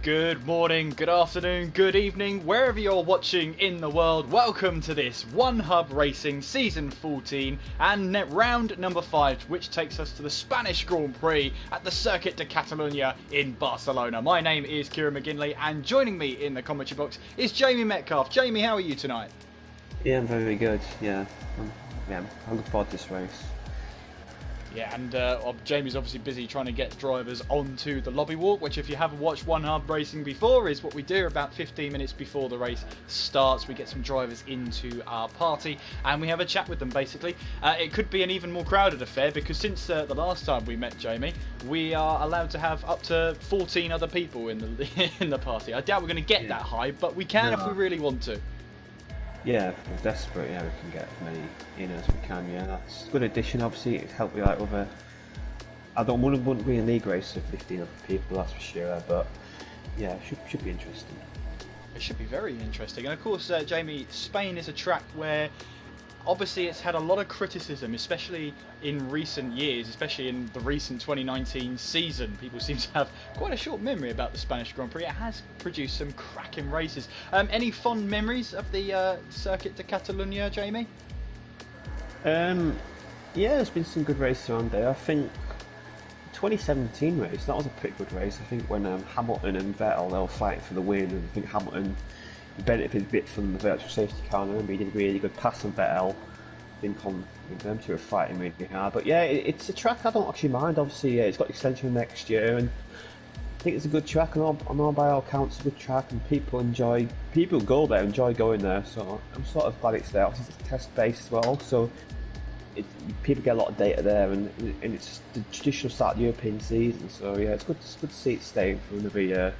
Good morning, good afternoon, good evening, wherever you're watching in the world. Welcome to this One Hub Racing Season 14 and round number 5, which takes us to the Spanish Grand Prix at the Circuit de Catalunya in Barcelona. My name is Kieran McGinley, and joining me in the commentary box is Jamie Metcalf. Jamie, how are you tonight? Yeah, I'm very good. I'm looking forward to this race. Yeah, and Jamie's obviously busy trying to get drivers onto the lobby walk, which if you haven't watched One Hub Racing before is what we do about 15 minutes before the race starts. We get some drivers into our party and we have a chat with them basically. It could be an even more crowded affair because since the last time we met Jamie, we are allowed to have up to 14 other people in the in the party. I doubt we're going to get that high, but we can if we really want to. Yeah, if we're desperate, we can get as many in as we can. Yeah, that's a good addition. Obviously, it'd help you out with a. Wouldn't be a league race of 15 other people, that's for sure. But yeah, it should be interesting. It should be very interesting. And of course, Jamie, Spain is a track where obviously it's had a lot of criticism, especially in recent years, especially in the recent 2019 season. People seem to have quite a short memory about the Spanish Grand Prix. It has produced some cracking races. Any fond memories of the Circuit de Catalunya, Jamie? Yeah, there's been some good races around there. I think 2017 race, that was a pretty good race. I think when Hamilton and Vettel, they were fighting for the win, and I think Hamilton benefited a bit from the virtual safety car. I remember he did a really good pass on Vettel. I think them two were fighting really hard. But yeah, it's a track I don't actually mind. Obviously, it's got extension next year, and I think it's a good track. And all by all accounts, it's a good track, and people go there, enjoy going there. So I'm sort of glad it's there. Obviously, it's test based as well, so people get a lot of data there, and it's the traditional start of the European season. So yeah, it's good to see it staying for another year.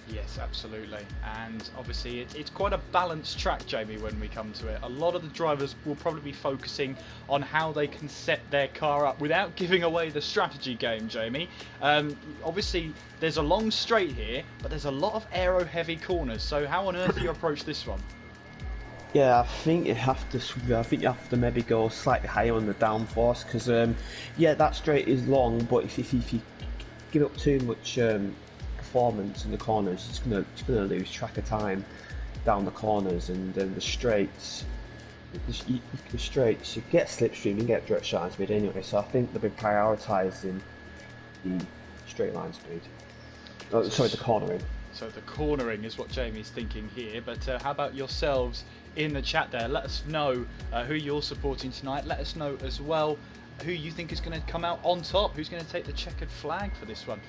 Yes, absolutely. And obviously it's quite a balanced track, Jamie, when we come to it. A lot of the drivers will probably be focusing on how they can set their car up without giving away the strategy game, Jamie. Obviously, there's a long straight here, but there's a lot of aero-heavy corners. So how on earth do you approach this one? Yeah, I think you have to maybe go slightly higher on the downforce because that straight is long, but if you give up too much performance in the corners, it's gonna lose track of time down the corners, and then the straights you get slipstream and get direct shot speed anyway. So I think they've been prioritising the straight line speed. The cornering. So the cornering is what Jamie's thinking here. But how about yourselves in the chat there? Let us know who you're supporting tonight. Let us know as well who you think is going to come out on top, who's going to take the checkered flag for this one.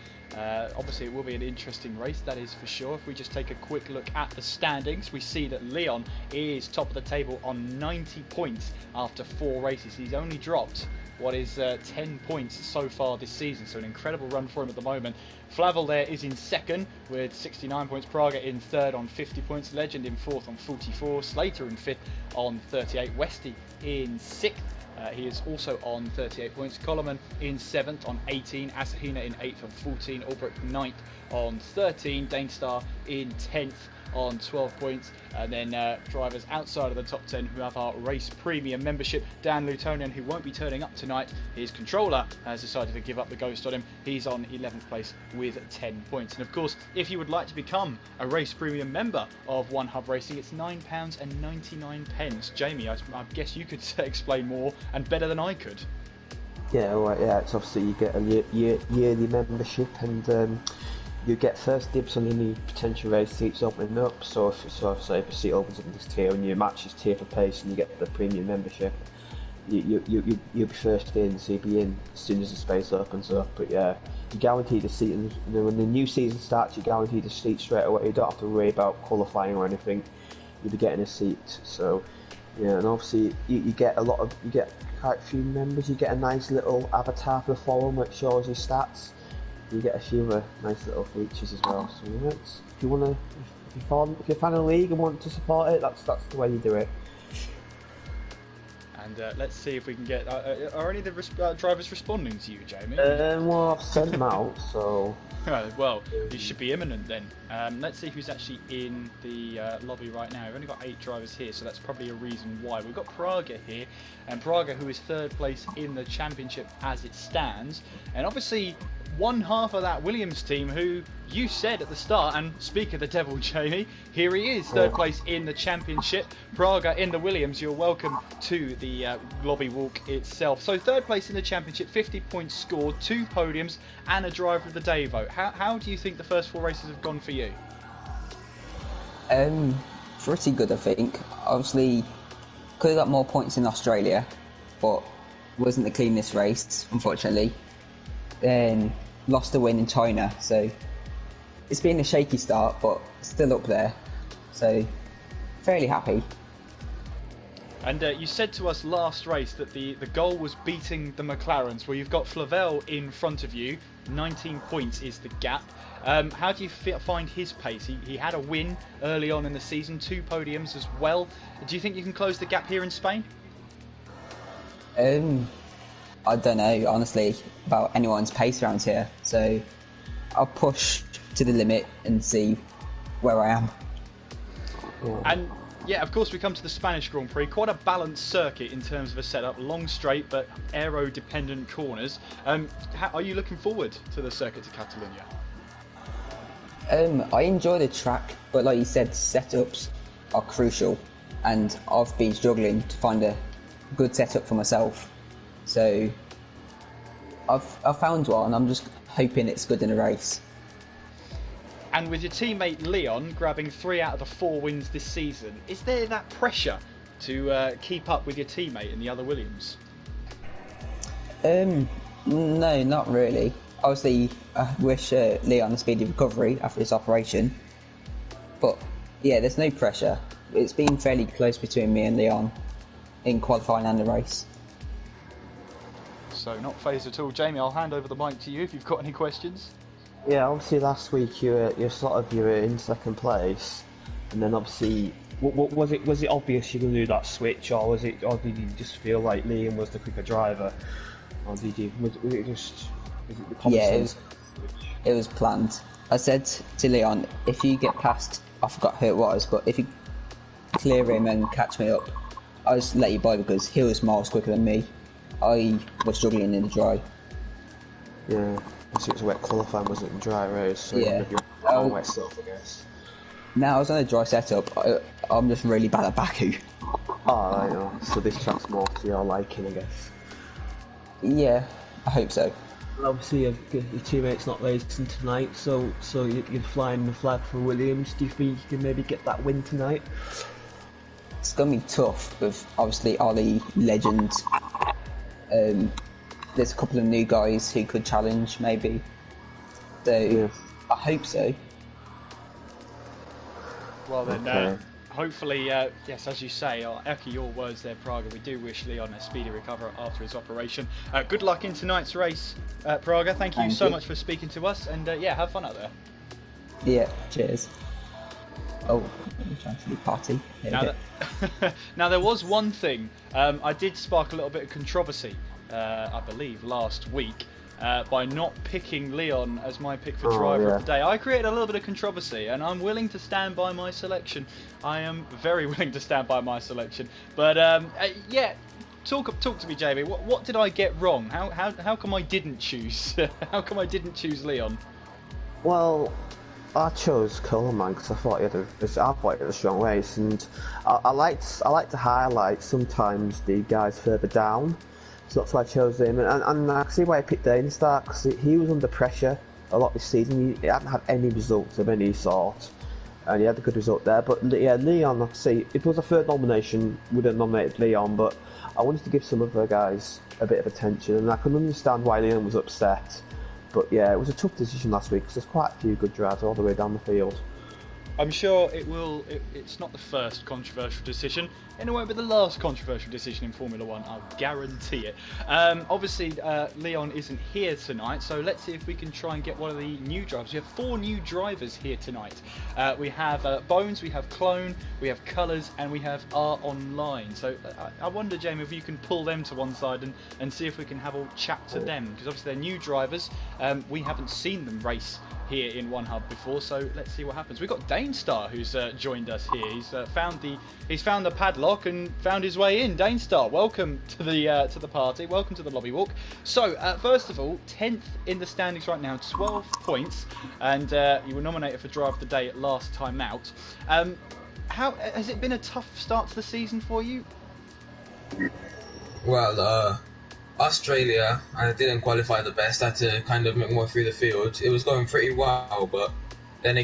Obviously it will be an interesting race, that is for sure. If we just take a quick look at the standings, we see that Leon is top of the table on 90 points after 4 races. He's only dropped what is 10 points so far this season, so an incredible run for him at the moment. Flavel there is in second with 69 points, Praga in third on 50 points, Legend in fourth on 44, Slater in fifth on 38, Westy in sixth. He is also on 38 points. Coleman in 7th on 18. Asahina in 8th on 14. Albrecht 9th on 13. Danestar in 10th on 12 points. And then drivers outside of the top 10 who have our race premium membership. Dan Lutonian, who won't be turning up tonight, his controller has decided to give up the ghost on him. He's on 11th place with 10 points. And of course, if you would like to become a race premium member of One Hub Racing, it's £9.99. Jamie, I guess you could explain more and better than I could. Yeah, well, yeah. It's obviously you get a yearly membership, and you get first dibs on any potential race seats opening up. So if a seat opens up in this tier and your match is tier for pace and you get the premium membership, you'll be first in, so you'll be in as soon as the space opens up. But yeah, you guaranteed a seat, and when the new season starts, you guaranteed a seat straight away. You don't have to worry about qualifying or anything. You'll be getting a seat. So yeah, and obviously you get quite a few members. You get a nice little avatar for the forum which shows your stats. You get a few other nice little features as well. So yeah, if you're a fan of the league and want to support it, that's the way you do it. And let's see if we can get. Are any of the drivers responding to you, Jamie? Well, I've sent them out, so. Well, it should be imminent then. Let's see who's actually in the lobby right now. We've only got 8 drivers here, so that's probably a reason why. We've got Praga here, and Praga, who is 3rd place in the championship as it stands. And obviously, one half of that Williams team, who you said at the start, and speak of the devil, Jamie, here he is, 3rd place in the championship. Praga in the Williams, you're welcome to the lobby walk itself. So 3rd place in the championship, 50 points scored, 2 podiums, and a driver of the day vote. How do you think the first 4 races have gone for you? Pretty good, I think. Obviously, could have got more points in Australia, but wasn't the cleanest race, unfortunately. Then lost the win in China, so it's been a shaky start, but still up there, so fairly happy. And you said to us last race that the goal was beating the McLarens. Well, you've got Flavel in front of you, 19 points is the gap. How do you find his pace? He had a win early on in the season, 2 podiums as well. Do you think you can close the gap here in Spain? I don't know, honestly, about anyone's pace around here, so I'll push to the limit and see where I am. And yeah, of course we come to the Spanish Grand Prix, quite a balanced circuit in terms of a setup, long straight but aero-dependent corners. Are you looking forward to the circuit to Catalonia? I enjoy the track, but like you said, setups are crucial, and I've been struggling to find a good setup for myself. So I've found one. I'm just hoping it's good in a race. And with your teammate Leon grabbing 3 out of the 4 wins this season, is there that pressure to keep up with your teammate in the other Williams? No, not really. Obviously, I wish Leon a speedy recovery after this operation. But yeah, there's no pressure. It's been fairly close between me and Leon in qualifying and the race. So not phased at all. Jamie, I'll hand over the mic to you if you've got any questions. Yeah, obviously last week you were in 2nd place, and then obviously was it obvious you're going to do that switch, or did you just feel like Liam was the quicker driver, or was it the common sense? It was planned. I said to Leon, if you get past, I forgot who it was, but if you clear him and catch me up, I'll just let you by, because he was miles quicker than me. I was struggling in the dry. Yeah, it was a wet qualifying, wasn't it, in dry race? So yeah. Wet stuff, I guess. Now I was on a dry setup. I'm just really bad at Baku. I know. So this track's more to your liking, I guess. Yeah, I hope so. Obviously, your teammate's not racing tonight, so you're flying the flag for Williams. Do you think you can maybe get that win tonight? It's going to be tough with obviously Ollie, Legend. There's a couple of new guys who could challenge, maybe. So yeah. I hope so. Well then, okay. Hopefully, yes, as you say, I'll echo your words there, Praga. We do wish Leon a speedy recovery after his operation. Good luck in tonight's race, Praga. Thank you so much for speaking to us, and yeah, have fun out there. Yeah, cheers. Oh, I'm trying to do party. Now there was one thing. I did spark a little bit of controversy, I believe, last week. By not picking Leon as my pick for driver of the day. I created a little bit of controversy, and I'm willing to stand by my selection. I am very willing to stand by my selection. But yeah, talk to me, Jamie. What did I get wrong? How come I didn't choose? How come I didn't choose Leon? Well, I chose Coleman because I thought he had a strong race, and I like to highlight sometimes the guys further down. So that's why I chose him, and I can see why I picked Dainstar, because he was under pressure a lot this season. He hadn't had any results of any sort, and he had a good result there. But yeah, Leon, I see, if it was a 3rd nomination, would have nominated Leon, but I wanted to give some other guys a bit of attention, and I can understand why Leon was upset. But yeah, it was a tough decision last week, because there's quite a few good drivers all the way down the field. I'm sure it's not the first controversial decision. In a way, but the last controversial decision in Formula 1, I'll guarantee it. Obviously, Leon isn't here tonight, so let's see if we can try and get one of the new drivers. We have 4 new drivers here tonight. We have Bones, we have Clone, we have Colours, and we have R Online. So I wonder, Jamie, if you can pull them to one side and see if we can have a chat to them, because obviously they're new drivers. We haven't seen them race here in One Hub before, so let's see what happens. We've got Danestar who's joined us here. He's found the padlock and found his way in. Danestar, welcome to the party. Welcome to the lobby walk. So first of all, 10th in the standings right now, 12 points, and you were nominated for Driver of the Day last time out. How has it been? A tough start to the season for you? Well, Australia, I didn't qualify the best. I had to kind of make more through the field. It was going pretty well, but then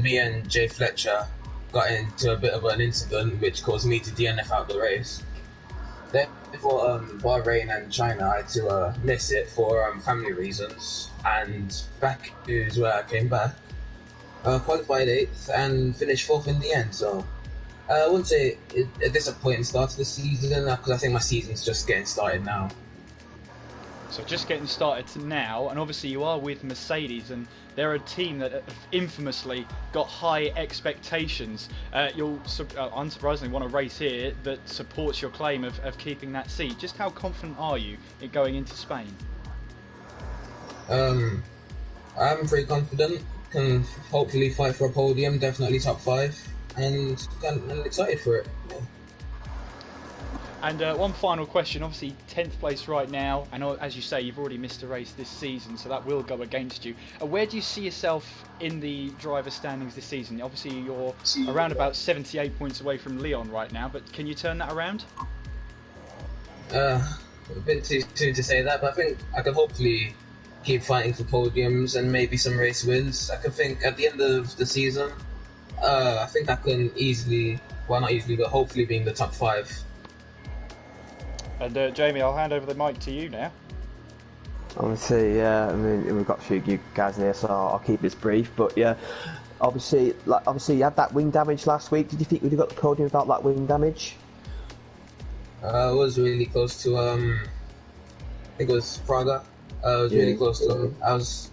me and Jay Fletcher got into a bit of an incident which caused me to DNF out the race. Then for Bahrain and China, I had to miss it for family reasons, and back is where I came back. Qualified 8th and finished 4th in the end, so I wouldn't say a disappointing start to the season, because I think my season's just getting started now. So just getting started now, and obviously you are with Mercedes, and they're a team that have infamously got high expectations. You'll unsurprisingly want a race here that supports your claim of keeping that seat. Just how confident are you in going into Spain? I'm pretty confident. Can hopefully fight for a podium, definitely top 5, and I'm excited for it. Yeah. And one final question, obviously 10th place right now, and as you say, you've already missed a race this season, so that will go against you. Where do you see yourself in the driver standings this season? Obviously you're around about 78 points away from Leon right now, but can you turn that around? A bit too soon to say that, but I think I could hopefully keep fighting for podiums and maybe some race wins. I can think at the end of the season, I think I can easily, well not easily, but hopefully be in the top 5. And Jamie, I'll hand over the mic to you now. Obviously, yeah, I mean, we've got a few you guys here, so I'll keep this brief. But yeah, obviously you had that wing damage last week. Did you think we'd have got the podium without that wing damage? I was really close to, I think it was Praga. I was really close to him. I was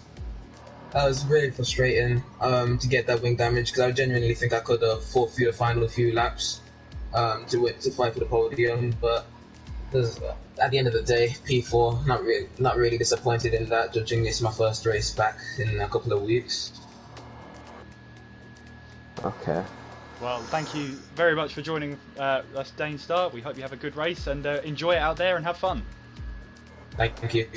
really frustrating to get that wing damage, because I genuinely think I could have fought through the final few laps to fight for the podium. But at the end of the day, P4, not really disappointed in that, judging it's my first race back in a couple of weeks. Okay. Well, thank you very much for joining us, Danestar. We hope you have a good race and enjoy it out there and have fun. Thank you.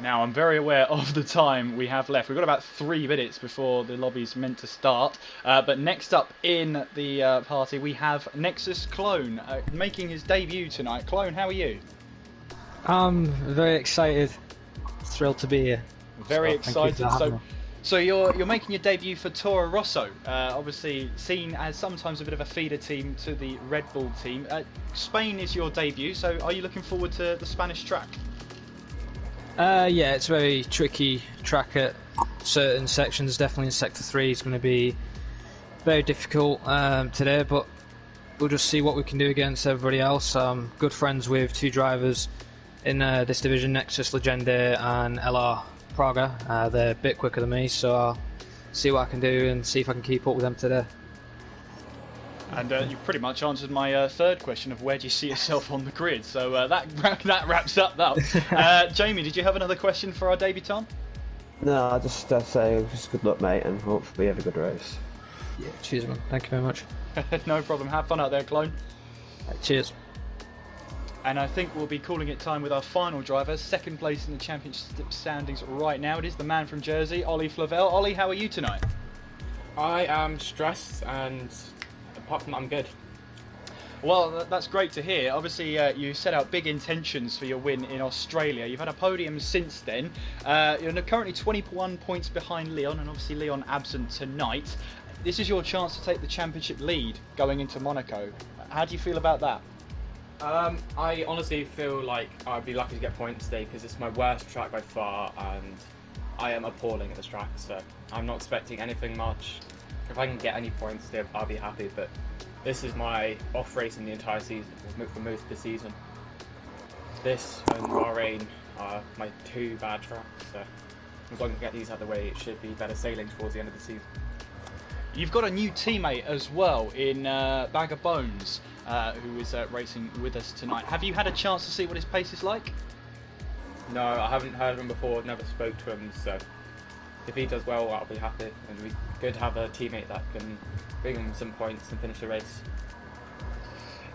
Now, I'm very aware of the time we have left. We've got about 3 minutes before the lobby's meant to start. But next up in the party, we have Nexus Clone making his debut tonight. Clone, how are you? I'm very excited. Thrilled to be here. Very excited. So you're making your debut for Toro Rosso, obviously seen as sometimes a bit of a feeder team to the Red Bull team. Spain is your debut, so are you looking forward to the Spanish track? Yeah, it's a very tricky track at certain sections. Definitely in Sector 3 is going to be very difficult today, but we'll just see what we can do against everybody else. I'm good friends with 2 drivers in this division, Nexus Legende and LR Praga. They're a bit quicker than me, so I'll see what I can do and see if I can keep up with them today. And you pretty much answered my third question of where do you see yourself on the grid. So that wraps up that. Jamie, did you have another question for our debutant? No, I just say just good luck, mate, and hopefully have a good race. Yeah, cheers, man. Thank you very much. No problem. Have fun out there, Clone. Cheers. And I think we'll be calling it time with our final driver, second place in the championship standings right now. It is the man from Jersey, Ollie Flavel. Ollie, how are you tonight? I am stressed, and apart from that, I'm good. Well, that's great to hear. Obviously, you set out big intentions for your win in Australia. You've had a podium since then. You're currently 21 points behind Leon, and obviously Leon absent tonight. This is your chance to take the championship lead going into Monaco. How do you feel about that? I honestly feel like I'd be lucky to get points today because it's my worst track by far, and I am appalling at this track, so I'm not expecting anything much. If I can get any points today, I'll be happy, but this is my off race in the entire season, for most of the season. This and Bahrain are my 2 bad tracks, so as long as I get these out of the way, it should be better sailing towards the end of the season. You've got a new teammate as well in Bag of Bones, who is racing with us tonight. Have you had a chance to see what his pace is like? No, I haven't heard of him before, never spoke to him, so if he does well, I'll be happy. And we good to have a teammate that can bring him some points and finish the race.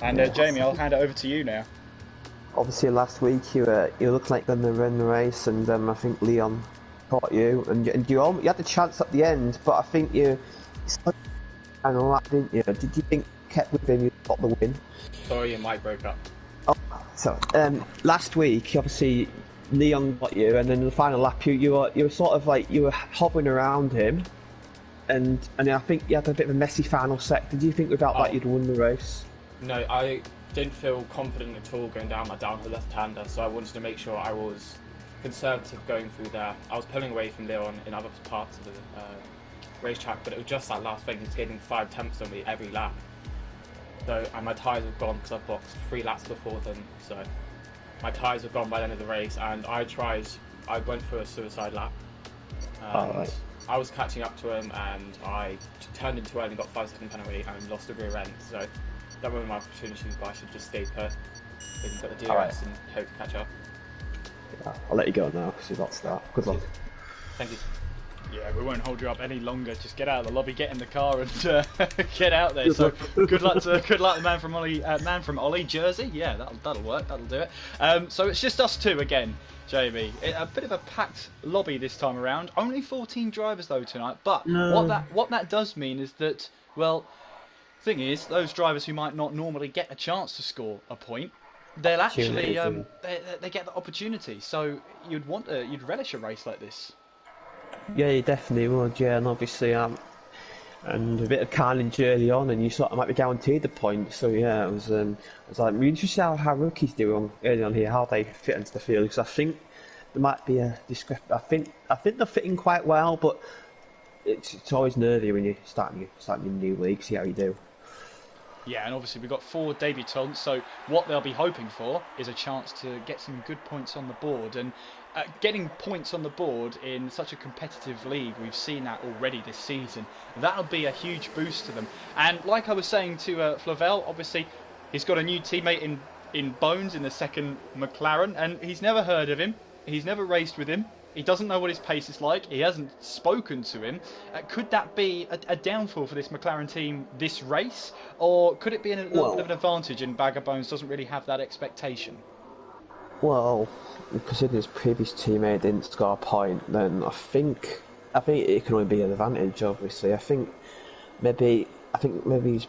And Jamie, I'll hand it over to you now. Obviously, last week you looked like going to win the race, and I think Leon caught you, and you had the chance at the end, but I think you and all that, didn't you? Did you think kept with him, you got the win? Sorry, your mic broke up. Oh, so last week, obviously Leon got you, and then in the final lap, you were sort of like you were hovering around him, and I think you had a bit of a messy final sector. Do you think without that you'd won the race? No, I didn't feel confident at all going down that downhill left-hander, so I wanted to make sure I was conservative going through there. I was pulling away from Leon in other parts of the racetrack, but it was just that last thing. He was getting 5 tenths on me every lap. So, and my tyres have gone because I boxed 3 laps before them, so my tyres have gone by the end of the race, and I went for a suicide lap. And I was catching up to him, and I turned into early and got 5-second penalty and lost the rear end, so that were my opportunities, but I should just stay put and put the DRS and hope to catch up. Yeah, I'll let you go now because you've got to start. Good luck. Thank you. Yeah, we won't hold you up any longer. Just get out of the lobby, get in the car, and get out there. So good luck, the man from Ollie, Jersey. Yeah, that'll work. That'll do it. So it's just us two again, Jamie. A bit of a packed lobby this time around. Only 14 drivers though tonight. But what that does mean is that, well, thing is, those drivers who might not normally get a chance to score a point, they'll actually they get the opportunity. So you'd relish a race like this. Yeah, you definitely would. Yeah, and obviously, and a bit of carnage early on, and you sort of might be guaranteed the point. So yeah, it was like really interesting how rookies do early on here, how they fit into the field. Because I think there might be a discrepancy. I think they're fitting quite well, but it's always nervy when you're starting a new league. See how you do. Yeah, and obviously we've got 4 debutants, so what they'll be hoping for is a chance to get some good points on the board. And getting points on the board in such a competitive league, we've seen that already this season. That'll be a huge boost to them. And like I was saying to Flavel, obviously he's got a new teammate in Bones in the second McLaren, and he's never heard of him. He's never raced with him. He doesn't know what his pace is like. He hasn't spoken to him. Could that be a downfall for this McLaren team this race? Or could it be a little bit of an advantage and Bagger Bones doesn't really have that expectation? Well, considering his previous teammate didn't score a point, then I think it can only be an advantage, obviously. I think maybe his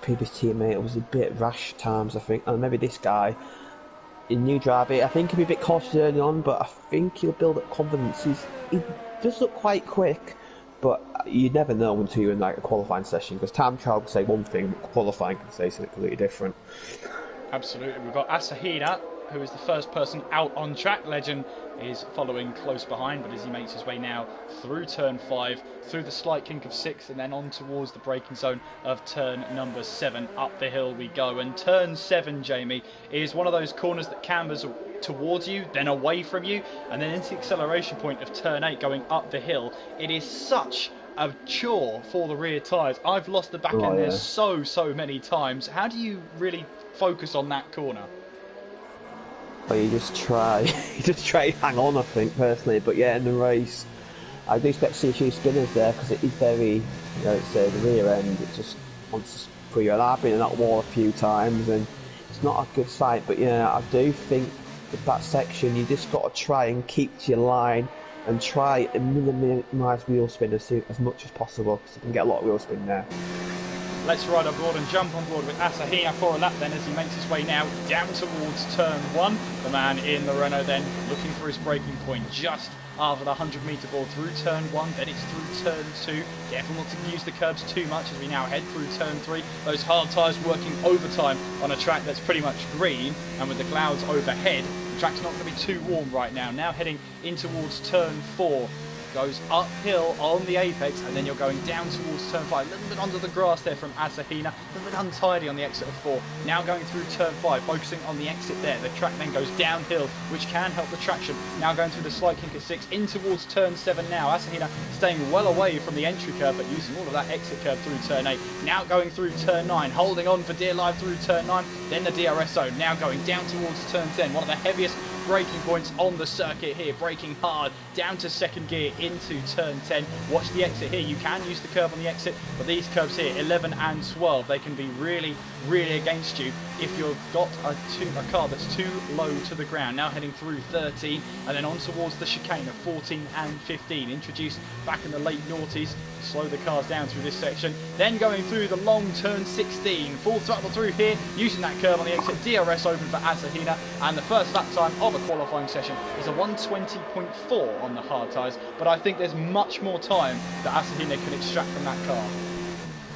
previous teammate was a bit rash at times, I think. And maybe this guy, in new driver, I think he'll be a bit cautious early on, but I think he'll build up confidence. He does look quite quick, but you never know until you're in like a qualifying session, because time trial can say one thing, but qualifying can say something completely different. Absolutely. We've got Asahina, who is the first person out on track. Legend is following close behind, but as he makes his way now through turn 5, through the slight kink of 6, and then on towards the braking zone of turn number 7. Up the hill we go, and turn 7, Jamie, is one of those corners that cambers towards you, then away from you, and then into the acceleration point of turn 8 going up the hill. It is such a chore for the rear tyres. I've lost the back end there so many times. How do you really focus on that corner? Well, you just try to hang on, I think, personally. But yeah, in the race, I do expect to see a few spinners there, because it is very, it's the rear end, it just wants to put you. And I've been in that wall a few times, and it's not a good sight. But yeah, I do think with that section, you just got to try and keep to your line and try and minimise wheel spin as much as possible, because you can get a lot of wheel spin there. Let's ride on board and jump on board with Asahina for a lap then, as he makes his way now down towards turn 1. The man in the Renault then looking for his braking point just after the 100-metre ball through turn 1, then it's through turn 2. Careful not to use the curbs too much as we now head through turn 3. Those hard tyres working overtime on a track that's pretty much green, and with the clouds overhead, the track's not going to be too warm right now. Now heading in towards turn 4. Goes uphill on the apex, and then you're going down towards turn 5. A little bit under the grass there from Asahina, a little bit untidy on the exit of 4. Now going through turn 5, focusing on the exit there. The track then goes downhill, which can help the traction. Now going through the slight kink of 6, in towards turn 7 now. Asahina staying well away from the entry curve, but using all of that exit curve through turn 8. Now going through turn 9, holding on for dear life through turn 9. Then the DRS zone, now going down towards turn 10. One of the heaviest braking points on the circuit here, braking hard down to second gear into turn 10. Watch the exit here. You can use the curve on the exit, but these curves here, 11 and 12, they can be really against you if you've got a car that's too low to the ground. Now heading through 13 and then on towards the chicane of 14 and 15, introduced back in the late noughties to slow the cars down through this section. Then going through the long turn 16, full throttle through here, using that curve on the exit. DRS open for Asahina, and the first lap time of a qualifying session is a 1:20.4 on the hard tyres, but I think there's much more time that Asahina can extract from that car.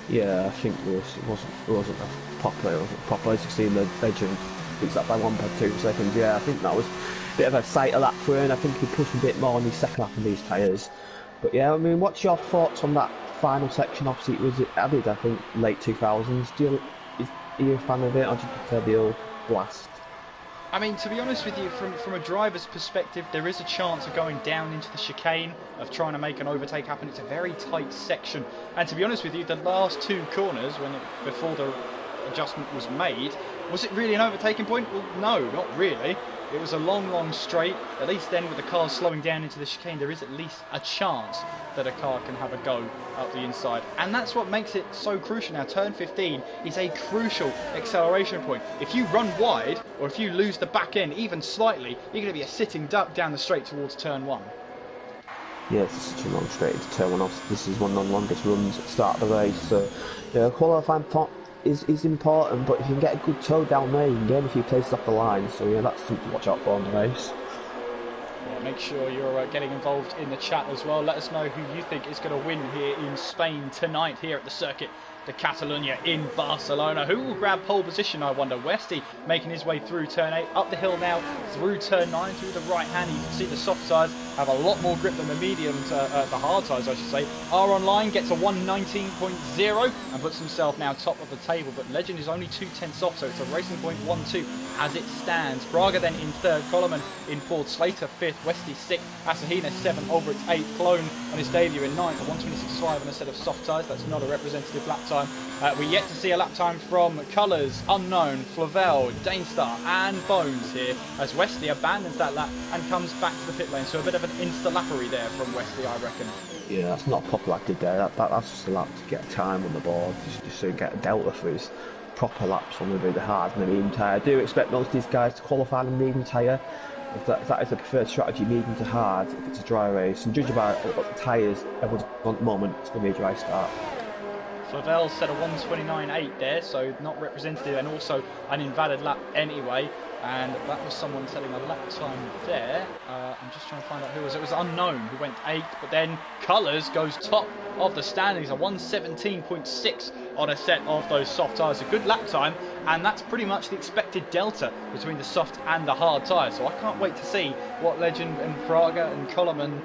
Yeah, I think it wasn't a popular. It wasn't popular. 16, the Legend beats that by 1.2 seconds. Yeah, I think that was a bit of a sight of that for him. I think he pushed a bit more on the second half of these tyres. But yeah, I mean, what's your thoughts on that final section? Obviously, it was added, I think, late 2000s. Are you a fan of it, or do you prefer the old blast? I mean, to be honest with you, from a driver's perspective, there is a chance of going down into the chicane, of trying to make an overtake happen. It's a very tight section. And to be honest with you, the last two corners, before the adjustment was made, was it really an overtaking point? Well, no, not really. It was a long straight. At least then, with the cars slowing down into the chicane, there is at least a chance that a car can have a go up the inside. And that's what makes it so crucial now. Turn 15 is a crucial acceleration point. If you run wide, or if you lose the back end even slightly, you're going to be a sitting duck down the straight towards turn 1. Yeah, it's such a long straight into turn 1. This is one of the longest runs at the start of the race. So, yeah, qualifying is important, but if you can get a good toe down there, you can gain a few places off the line. So yeah, that's something to watch out for in the race. Yeah, make sure you're getting involved in the chat as well. Let us know who you think is going to win here in Spain tonight here at the circuit de Catalunya in Barcelona. Who will grab pole position, I wonder? Westy making his way through turn 8, up the hill now, through turn 9, through the right hand. You can see the soft tyres have a lot more grip than the mediums, the hard tyres I should say. R Online gets a 1:19.0 and puts himself now top of the table, but Legend is only 2/10 off, so it's a racing point 1-2 as it stands. Braga then in 3rd, Coleman in 4th, Slater 5th, Westy 6th, Asahina 7th, over its 8th, Clone on his debut in 9th, a 1:26.5 on a set of soft tyres. That's not a representative lap time. We're yet to see a lap time from Colours, Unknown, Flavel, Danestar and Bones here as Westy abandons that lap and comes back to the pit lane. So a bit of an insta-lappery there from Westy, I reckon. Yeah, that's not a proper lap did there. That's just a lap to get time on the board, just so you get a delta for his proper laps on the hard and the medium tyre. I do expect most of these guys to qualify on the medium tyre. If that is the preferred strategy, medium to hard, if it's a dry race. And judging by what the tyres everyone's on at the moment, it's going to be a dry start. Flavel set a 1:29.8 there, so not representative, and also an invalid lap anyway. And that was someone setting a lap time there. I'm just trying to find out who it was. It was Unknown who went 8th, but then Colours goes top of the standings, a 1:17.6 on a set of those soft tyres. A good lap time, and that's pretty much the expected delta between the soft and the hard tyres. So I can't wait to see what Legend and Praga and Coleman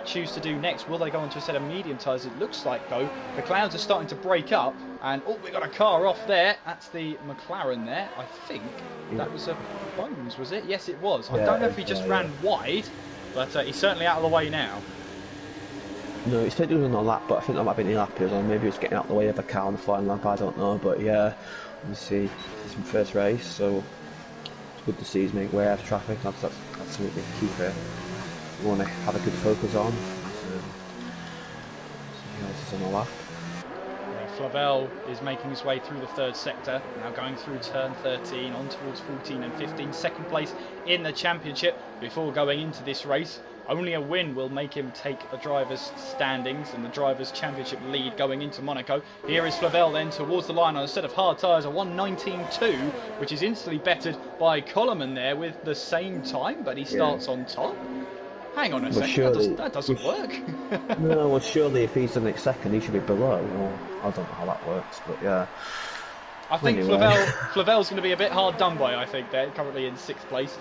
choose to do next. Will they go onto a set of medium tyres? It looks like, though, the clouds are starting to break up, and oh, we got a car off there. That's the McLaren there. I think that was a Bones, was it? Yes, it was. I don't know if he just ran wide, but he's certainly out of the way now. No, he said he was on a lap, but I think that might be the lap he was on. Maybe he was getting out of the way of a car on the flying lap, I don't know. But yeah, you see, it's his first race, so it's good to see he's making way out of traffic. That's something to keep we want to have a good focus on. Something else is on the lap. Flavel is making his way through the 3rd sector, now going through turn 13, on towards 14 and 15, 2nd place in the championship before going into this race. Only a win will make him take the driver's standings and the driver's championship lead going into Monaco. Here is Flavel then towards the line on a set of hard tyres, a 1:19.2, which is instantly bettered by Coleman there with the same time, but he starts on top. Hang on a second, that doesn't work. No, well surely if he's the next second he should be below. Well, I don't know how that works, but yeah. I think anyway. Flavel's going to be a bit hard done by, I think. They're currently in 6th place.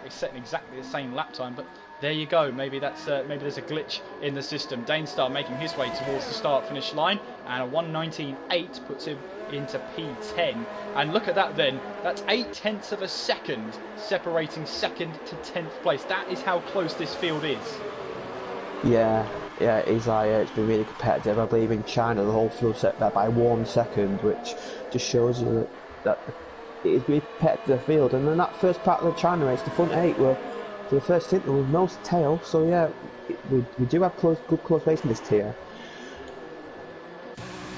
He's setting exactly the same lap time, but there you go. Maybe there's a glitch in the system. Danestar making his way towards the start-finish line, and a 1:19.8 puts him into P10. And look at that then. That's 0.8 of a second separating 2nd to 10th place. That is how close this field is. Yeah, it is. It's been really competitive. I believe in China the whole field set there by 1 second, which just shows you that it is really competitive to the field. And then that first part of the China race, the front 8 were, for the first stint, there was no tail. So yeah, we do have good close race in this tier.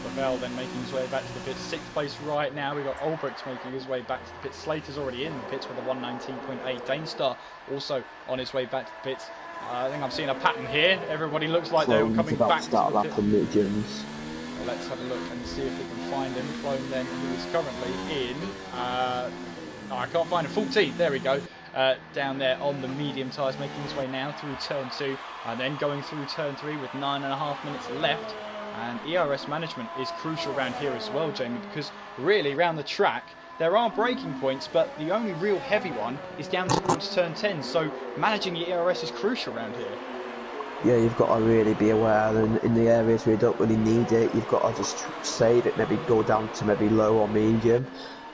Lavelle then making his way back to the pits, 6th place right now. We've got Ulbricht making his way back to the pits. Slater's already in the pits with a 119.8. Danestar also on his way back to the pits. I think I'm seeing a pattern here. Everybody looks like they're coming back to the pits. Well, let's have a look and see if we can find him. Clone then, who is currently in. I can't find him. 14th. There we go. Down there on the medium tyres, making his way now through turn 2 and then going through turn 3 with 9.5 minutes left. And ERS management is crucial around here as well, Jamie, because really around the track there are braking points, but the only real heavy one is down towards turn 10, so managing your ERS is crucial around here. Yeah, you've got to really be aware, and in the areas where you don't really need it, you've got to just save it, maybe go down to maybe low or medium,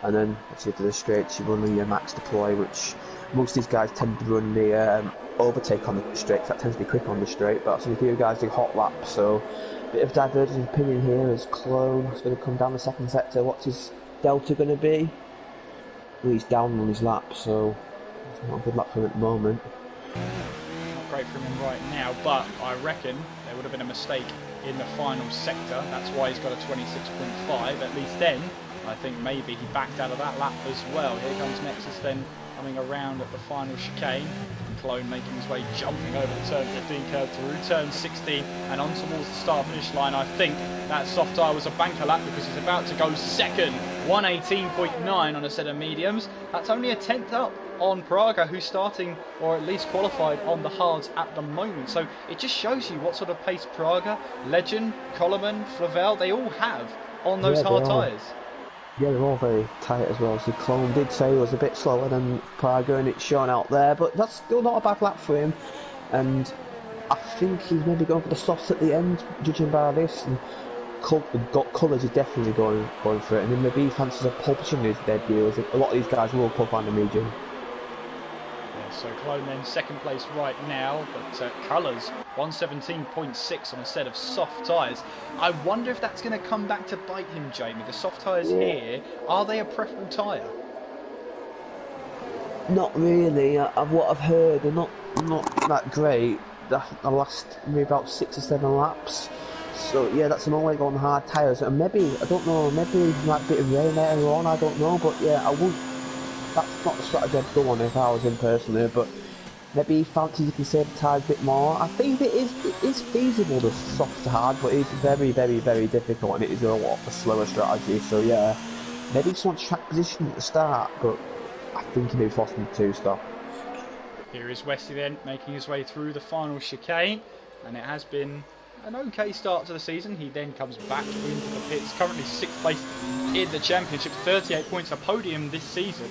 and then obviously to the straights you run your max deploy, which most of these guys tend to run the overtake on the straight, that tends to be quick on the straight, but I've seen a few guys do hot laps, so bit of divergence of opinion here as Clone is going to come down the second sector. What's his delta going to be? Well, he's down on his lap, so it's not a good lap for him at the moment. Not great for him right now, but I reckon there would have been a mistake in the final sector. That's why he's got a 26.5. At least then, I think maybe he backed out of that lap as well. Here comes Nexus then coming around at the final chicane. Clone making his way, jumping over the turn 15 curve through turn 16 and on towards the start finish line. I think that soft tyre was a banker lap because he's about to go second. 118.9 on a set of mediums. That's only a 10th up on Praga, who's starting or at least qualified on the hards at the moment. So it just shows you what sort of pace Praga, Legend, Coleman, Flavel, they all have on those hard tyres. Yeah, they're all very tight as well. So Clone did say he was a bit slower than Praga, and it's shown out there, but that's still not a bad lap for him. And I think he's maybe going for the softs at the end, judging by this. And Colours is definitely going for it, and then maybe he fancies a pole position in his debut. A lot of these guys will qualify in the medium. So Clone then second place right now, but Colours 117.6 on a set of soft tyres. I wonder if that's going to come back to bite him, Jamie. The soft tyres here, are they a preferable tyre? Not really. What I've heard, they're not that great. The last maybe about 6 or 7 laps. So yeah, that's an always on hard tyres. And maybe, I don't know, maybe like a bit of rain later on, I don't know. But yeah, I would. That's not the strategy I'd go on if I was him personally, but maybe he fancies he can save the tyres a bit more. I think it is feasible to soft to hard, but it's very, very, very difficult, and it is a lot of a slower strategy. So yeah, maybe just want track position at the start, but I think he may be forced into 2-stop. Here is Westy then making his way through the final chicane, and it has been an okay start to the season. He then comes back into the pits, currently 6th place in the championship, 38 points, a podium this season.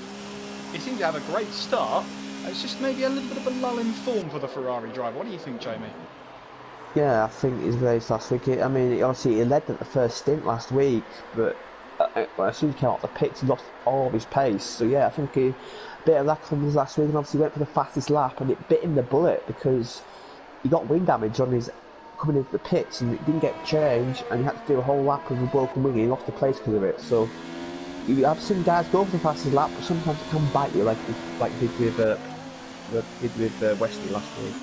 He seems to have a great start. It's just maybe a little bit of a lull in form for the Ferrari driver. What do you think, Jamie? Yeah, I think his race last week, I mean, obviously he led at the first stint last week, but as soon as he came out the pits, he lost all of his pace. So yeah, I think a bit of that comes last week, and obviously went for the fastest lap, and it bit him the bullet because he got wing damage on his coming into the pits, and it didn't get changed, and he had to do a whole lap with a broken wing, and he lost the place because of it. So you have some guys go for the fastest lap, but sometimes it can bite you, like did with Westy last week.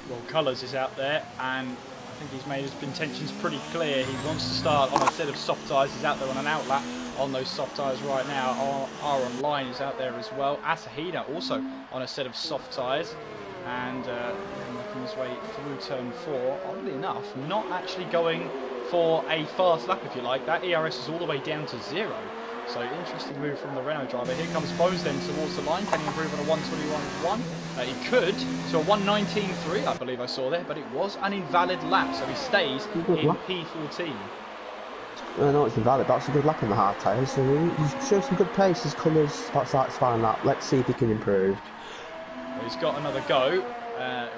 Well, Colours is out there, and I think he's made his intentions pretty clear. He wants to start on a set of soft tyres. He's out there on an outlap on those soft tyres right now. R Online is out there as well. Asahina also on a set of soft tyres, and making his way through turn 4. Oddly enough, not actually going for a fast lap, if you like. That ERS is all the way down to 0. So interesting move from the Renault driver. Here comes Bose then towards the line. Can he improve on a 121.1? He could. So a 119.3 I believe I saw there, but it was an invalid lap. So he stays in P14. I know it's invalid, but it's a good lap on the hard tyres. So he shows some good pace. His Colours, that's fine lap. Let's see if he can improve. Well, he's got another go.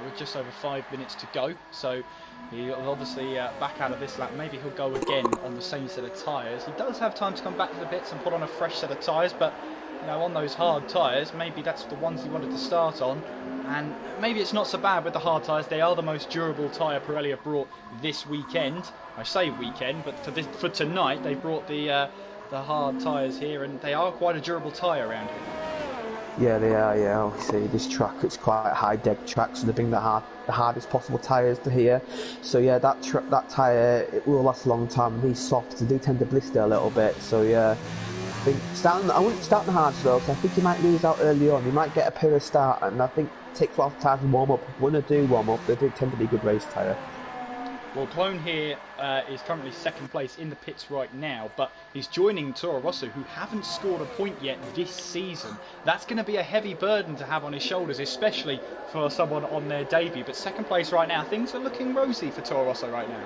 With just over 5 minutes to go. So he'll obviously back out of this lap. Maybe he'll go again on the same set of tyres. He does have time to come back to the pits and put on a fresh set of tyres, but you know, on those hard tyres, maybe that's the ones he wanted to start on. And maybe it's not so bad with the hard tyres. They are the most durable tyre Pirelli have brought this weekend. I say weekend, but for tonight they brought the the hard tyres here, and they are quite a durable tyre around here. Yeah, they are. Yeah, obviously this track, it's quite a high deck track, so they bring the hardest possible tyres to here. So yeah, that tyre, it will last a long time. These softs, they do tend to blister a little bit. So yeah, I wouldn't start the hards though, because I think you might lose out early on. You might get a poor start, and I think it takes a lot of time to warm up. When they do warm up, they do tend to be a good race tyre. Well, Clone here is currently second place in the pits right now, but he's joining Toro Rosso, who haven't scored a point yet this season. That's going to be a heavy burden to have on his shoulders, especially for someone on their debut. But second place right now, things are looking rosy for Toro Rosso right now.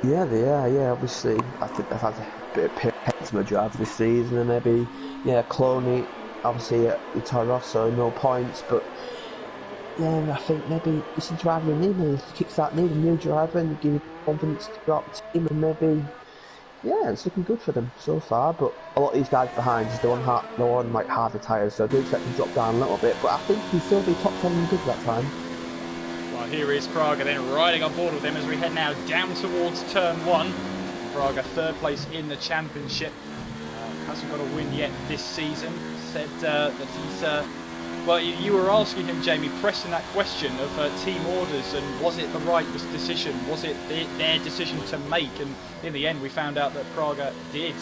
Yeah, they are. Yeah, obviously, I think they've had a bit of pessimism drive this season, and maybe, yeah, Clone, obviously at Toro Rosso, no points, but. Yeah, I think maybe it's a driver in him, and kickstart need a new driver and give you confidence to go out to team, and maybe, yeah, it's looking good for them so far. But a lot of these guys behind is the one like harder tyres, so I do expect to drop down a little bit. But I think he'll still be top 10 and good that time. Well, here is Praga then riding on board with him as we head now down towards turn 1. Praga third place in the championship, hasn't got a win yet this season. Said that he's. Well, you were asking him, Jamie, pressing that question of team orders and was it the right decision? Was it their decision to make? And in the end, we found out that Praga did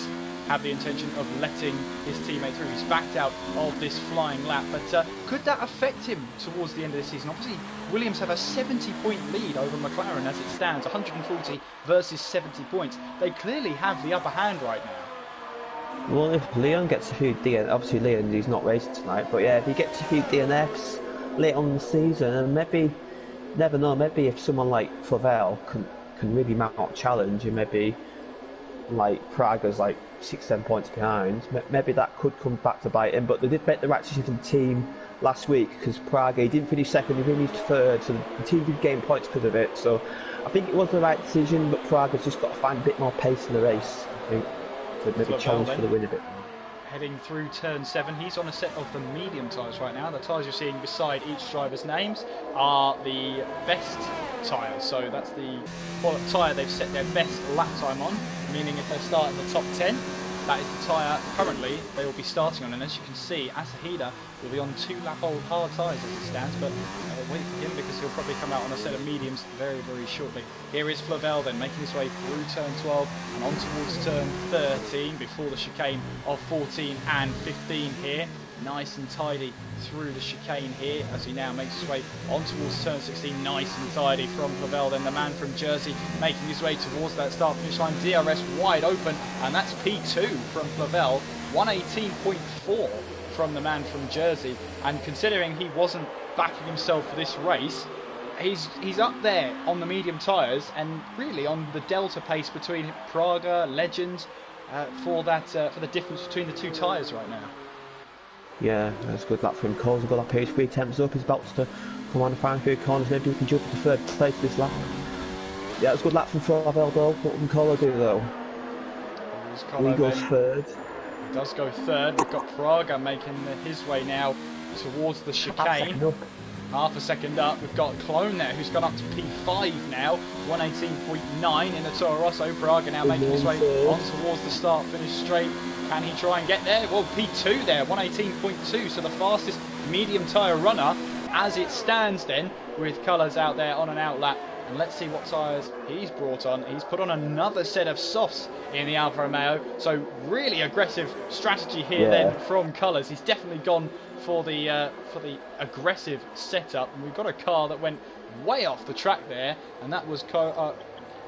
have the intention of letting his teammate through. He's backed out of this flying lap. But could that affect him towards the end of the season? Obviously, Williams have a 70-point lead over McLaren as it stands, 140 versus 70 points. They clearly have the upper hand right now. Well, if Leon gets a few obviously Leon, he's not racing tonight, but yeah, if he gets a few DNFs late on the season, and maybe, never know, maybe if someone like Flavel can really mount a challenge, and maybe like Praga's like 6-7 points behind, maybe that could come back to bite him. But they did make the right decision to the team last week, because Praga, he didn't finish second, he finished third, so the team did gain points because of it. So I think it was the right decision, but Praga's just got to find a bit more pace in the race, I think. Maybe challenge for the win a bit more. Heading through turn 7, he's on a set of the medium tyres right now. The tyres you're seeing beside each driver's names are the best tyres, so that's the tyre they've set their best lap time on, meaning if they start in the top 10, that is the tyre currently they will be starting on. And as you can see, Asahida will be on 2-lap-old hard tyres as it stands, but wait for him because he'll probably come out on a set of mediums very, very shortly. Here is Flavel then making his way through turn 12 and on towards turn 13 before the chicane of 14 and 15 here. Nice and tidy through the chicane here as he now makes his way on towards turn 16. Nice and tidy from Flavel. Then the man from Jersey making his way towards that start finish line. DRS wide open, and that's P2 from Flavel. 118.4 from the man from Jersey. And considering he wasn't backing himself for this race, he's up there on the medium tyres and really on the delta pace between Praga, Legend, for the difference between the two tyres right now. Yeah, that's a good lap for him. Cole's got that pace, 3 attempts up, he's about to come on and find a few corners, maybe he can jump to third place this lap. Yeah, it's a good lap from Flavel though. What can Colo do though? He goes third. He does go third. We've got Praga making his way now towards the chicane. Half a second up. We've got Clone there who's gone up to P5 now. 118.9 in the Toro Rosso. Praga now making his way on towards the start finish straight. Can he try and get there? Well, P2 there, 118.2, so the fastest medium tyre runner as it stands then, with colours out there on an outlap. And let's see what tyres he's brought on. He's put on another set of softs in the Alfa Romeo, so really aggressive strategy here then from Colours. He's definitely gone for the aggressive setup, and we've got a car that went way off the track there, and that was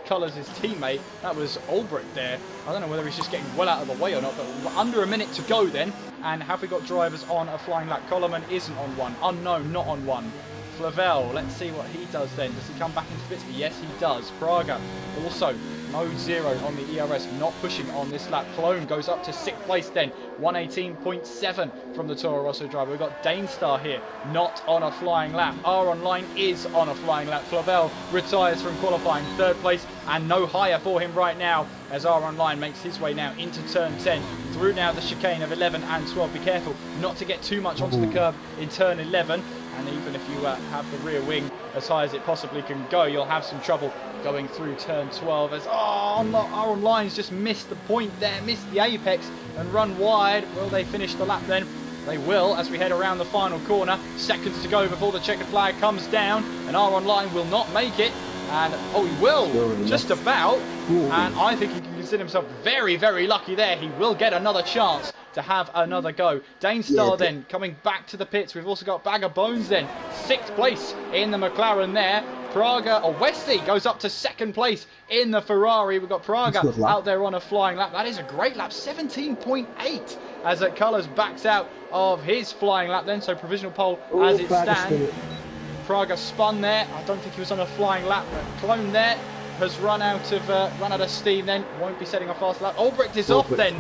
Colours' teammate, that was Albrecht there. I don't know whether he's just getting well out of the way or not, but under a minute to go then. And have we got drivers on a flying lap? Coleman isn't on one. Unknown, not on one. Flavel, let's see what he does then. Does he come back into pits? Yes, he does. Praga, also mode 0 on the ERS, not pushing on this lap. Clone goes up to 6th place then, 118.7 from the Toro Rosso driver. We've got Danestar here, not on a flying lap. R Online is on a flying lap. Flavel retires from qualifying, 3rd place, and no higher for him right now as R Online makes his way now into turn 10, through now the chicane of 11 and 12. Be careful not to get too much onto the curb in turn 11. And even if you have the rear wing as high as it possibly can go, you'll have some trouble going through turn 12 as our online's just missed the point there, missed the apex and run wide. Will they finish the lap then? They will as we head around the final corner. Seconds to go before the checkered flag comes down, and our online will not make it. And he will, just about. Ooh. And I think he can consider himself very, very lucky there. He will get another chance to have another go. Danestar then coming back to the pits. We've also got Bag of Bones then, 6th place in the McLaren there. Westy goes up to 2nd place in the Ferrari. We've got Praga out there on a flying lap. That is a great lap, 17.8 as Colours backs out of his flying lap then. So provisional pole as it stands. Praga spun there. I don't think he was on a flying lap, but Clone there has run out of steam then. Won't be setting a fast lap. Albrecht is off then.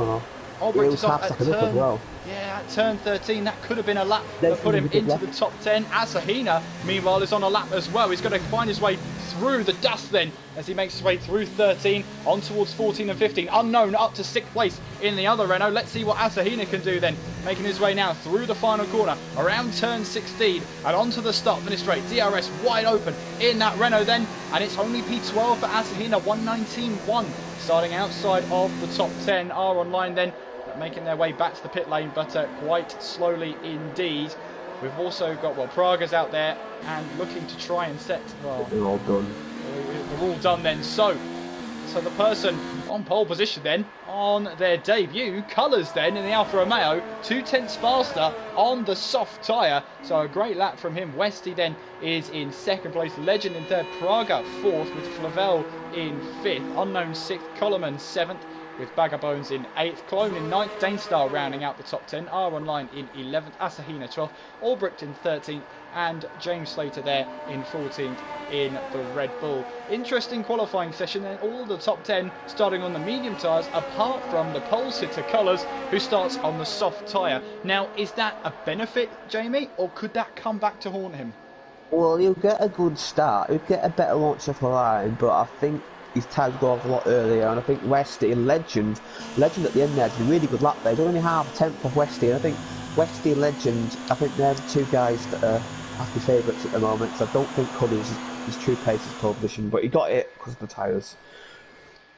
Albrecht is off at turn, at turn 13. That could have been a lap that put him into the top 10. Asahina, meanwhile, is on a lap as well. He's got to find his way through the dust then as he makes his way through 13 on towards 14 and 15. Unknown up to 6th place in the other Renault. Let's see what Asahina can do then. Making his way now through the final corner around turn 16 and onto the start finish straight. DRS wide open in that Renault then, and it's only P12 for Asahina, 119.1 starting outside of the top 10. Are online then making their way back to the pit lane, but quite slowly indeed. We've also got, Praga's out there and looking to try and set, they're all done. They're all done then. So the person on pole position then, on their debut, Colours then in the Alfa Romeo, 2/10 faster on the soft tyre. So a great lap from him. Westy then is in 2nd place. Legend in 3rd. Praga 4th with Flavel in 5th. Unknown 6th. Coleman 7th. With Bag of Bones in 8th, Clone in 9th, Danestar rounding out the top 10, R Online in 11th, Asahina 12th, Albrecht in 13th, and James Slater there in 14th in the Red Bull. Interesting qualifying session then, all the top 10 starting on the medium tyres, apart from the pole sitter Colours, who starts on the soft tyre. Now, is that a benefit, Jamie, or could that come back to haunt him? Well, he'll get a good start, he'll get a better launch off the line, but I think his time go off a lot earlier, and I think Westy and Legend at the end there did a really good lap there. He's only half a tenth of Westy, and I think Westy and Legend, I think they're the two guys that are happy favourites at the moment, because I don't think Cuddy's his true pace is pole position, but he got it because of the tyres.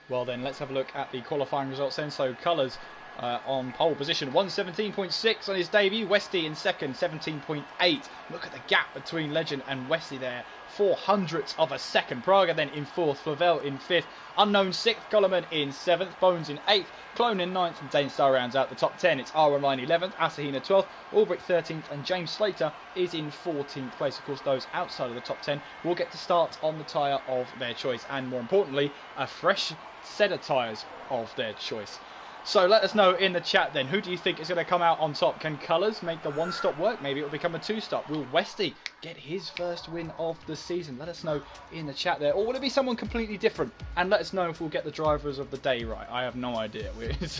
Well then, let's have a look at the qualifying results then. So Colours on pole position, 117.6 on his debut. Westy in 2nd, 17.8. Look at the gap between Legend and Westy there. 0.04 of a second. Praga then in 4th, Flavel in 5th, Unknown 6th, Coleman in 7th, Bones in 8th, Clone in 9th, and Danestar rounds out the top 10. It's R Online 11th, Asahina 12th, Albrecht 13th, and James Slater is in 14th place. Of course, those outside of the top 10 will get to start on the tyre of their choice, and more importantly, a fresh set of tyres of their choice. So let us know in the chat then, who do you think is going to come out on top? Can Colours make the one-stop work? Maybe it will become a two-stop. Will Westy get his first win of the season? Let us know in the chat there. Or will it be someone completely different? And let us know if we'll get the drivers of the day right. I have no idea.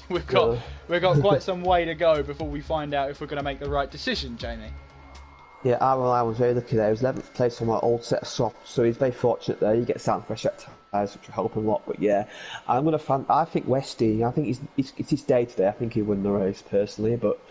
We've got quite some way to go before we find out if we're going to make the right decision, Jamie. Yeah, I was very lucky there. He was 11th place on my old set of softs, so he's very fortunate there. He gets starting fresh at tyres, which will help him a lot. But yeah, I think Westy, I think it's his day today. I think he'll win the race personally, but.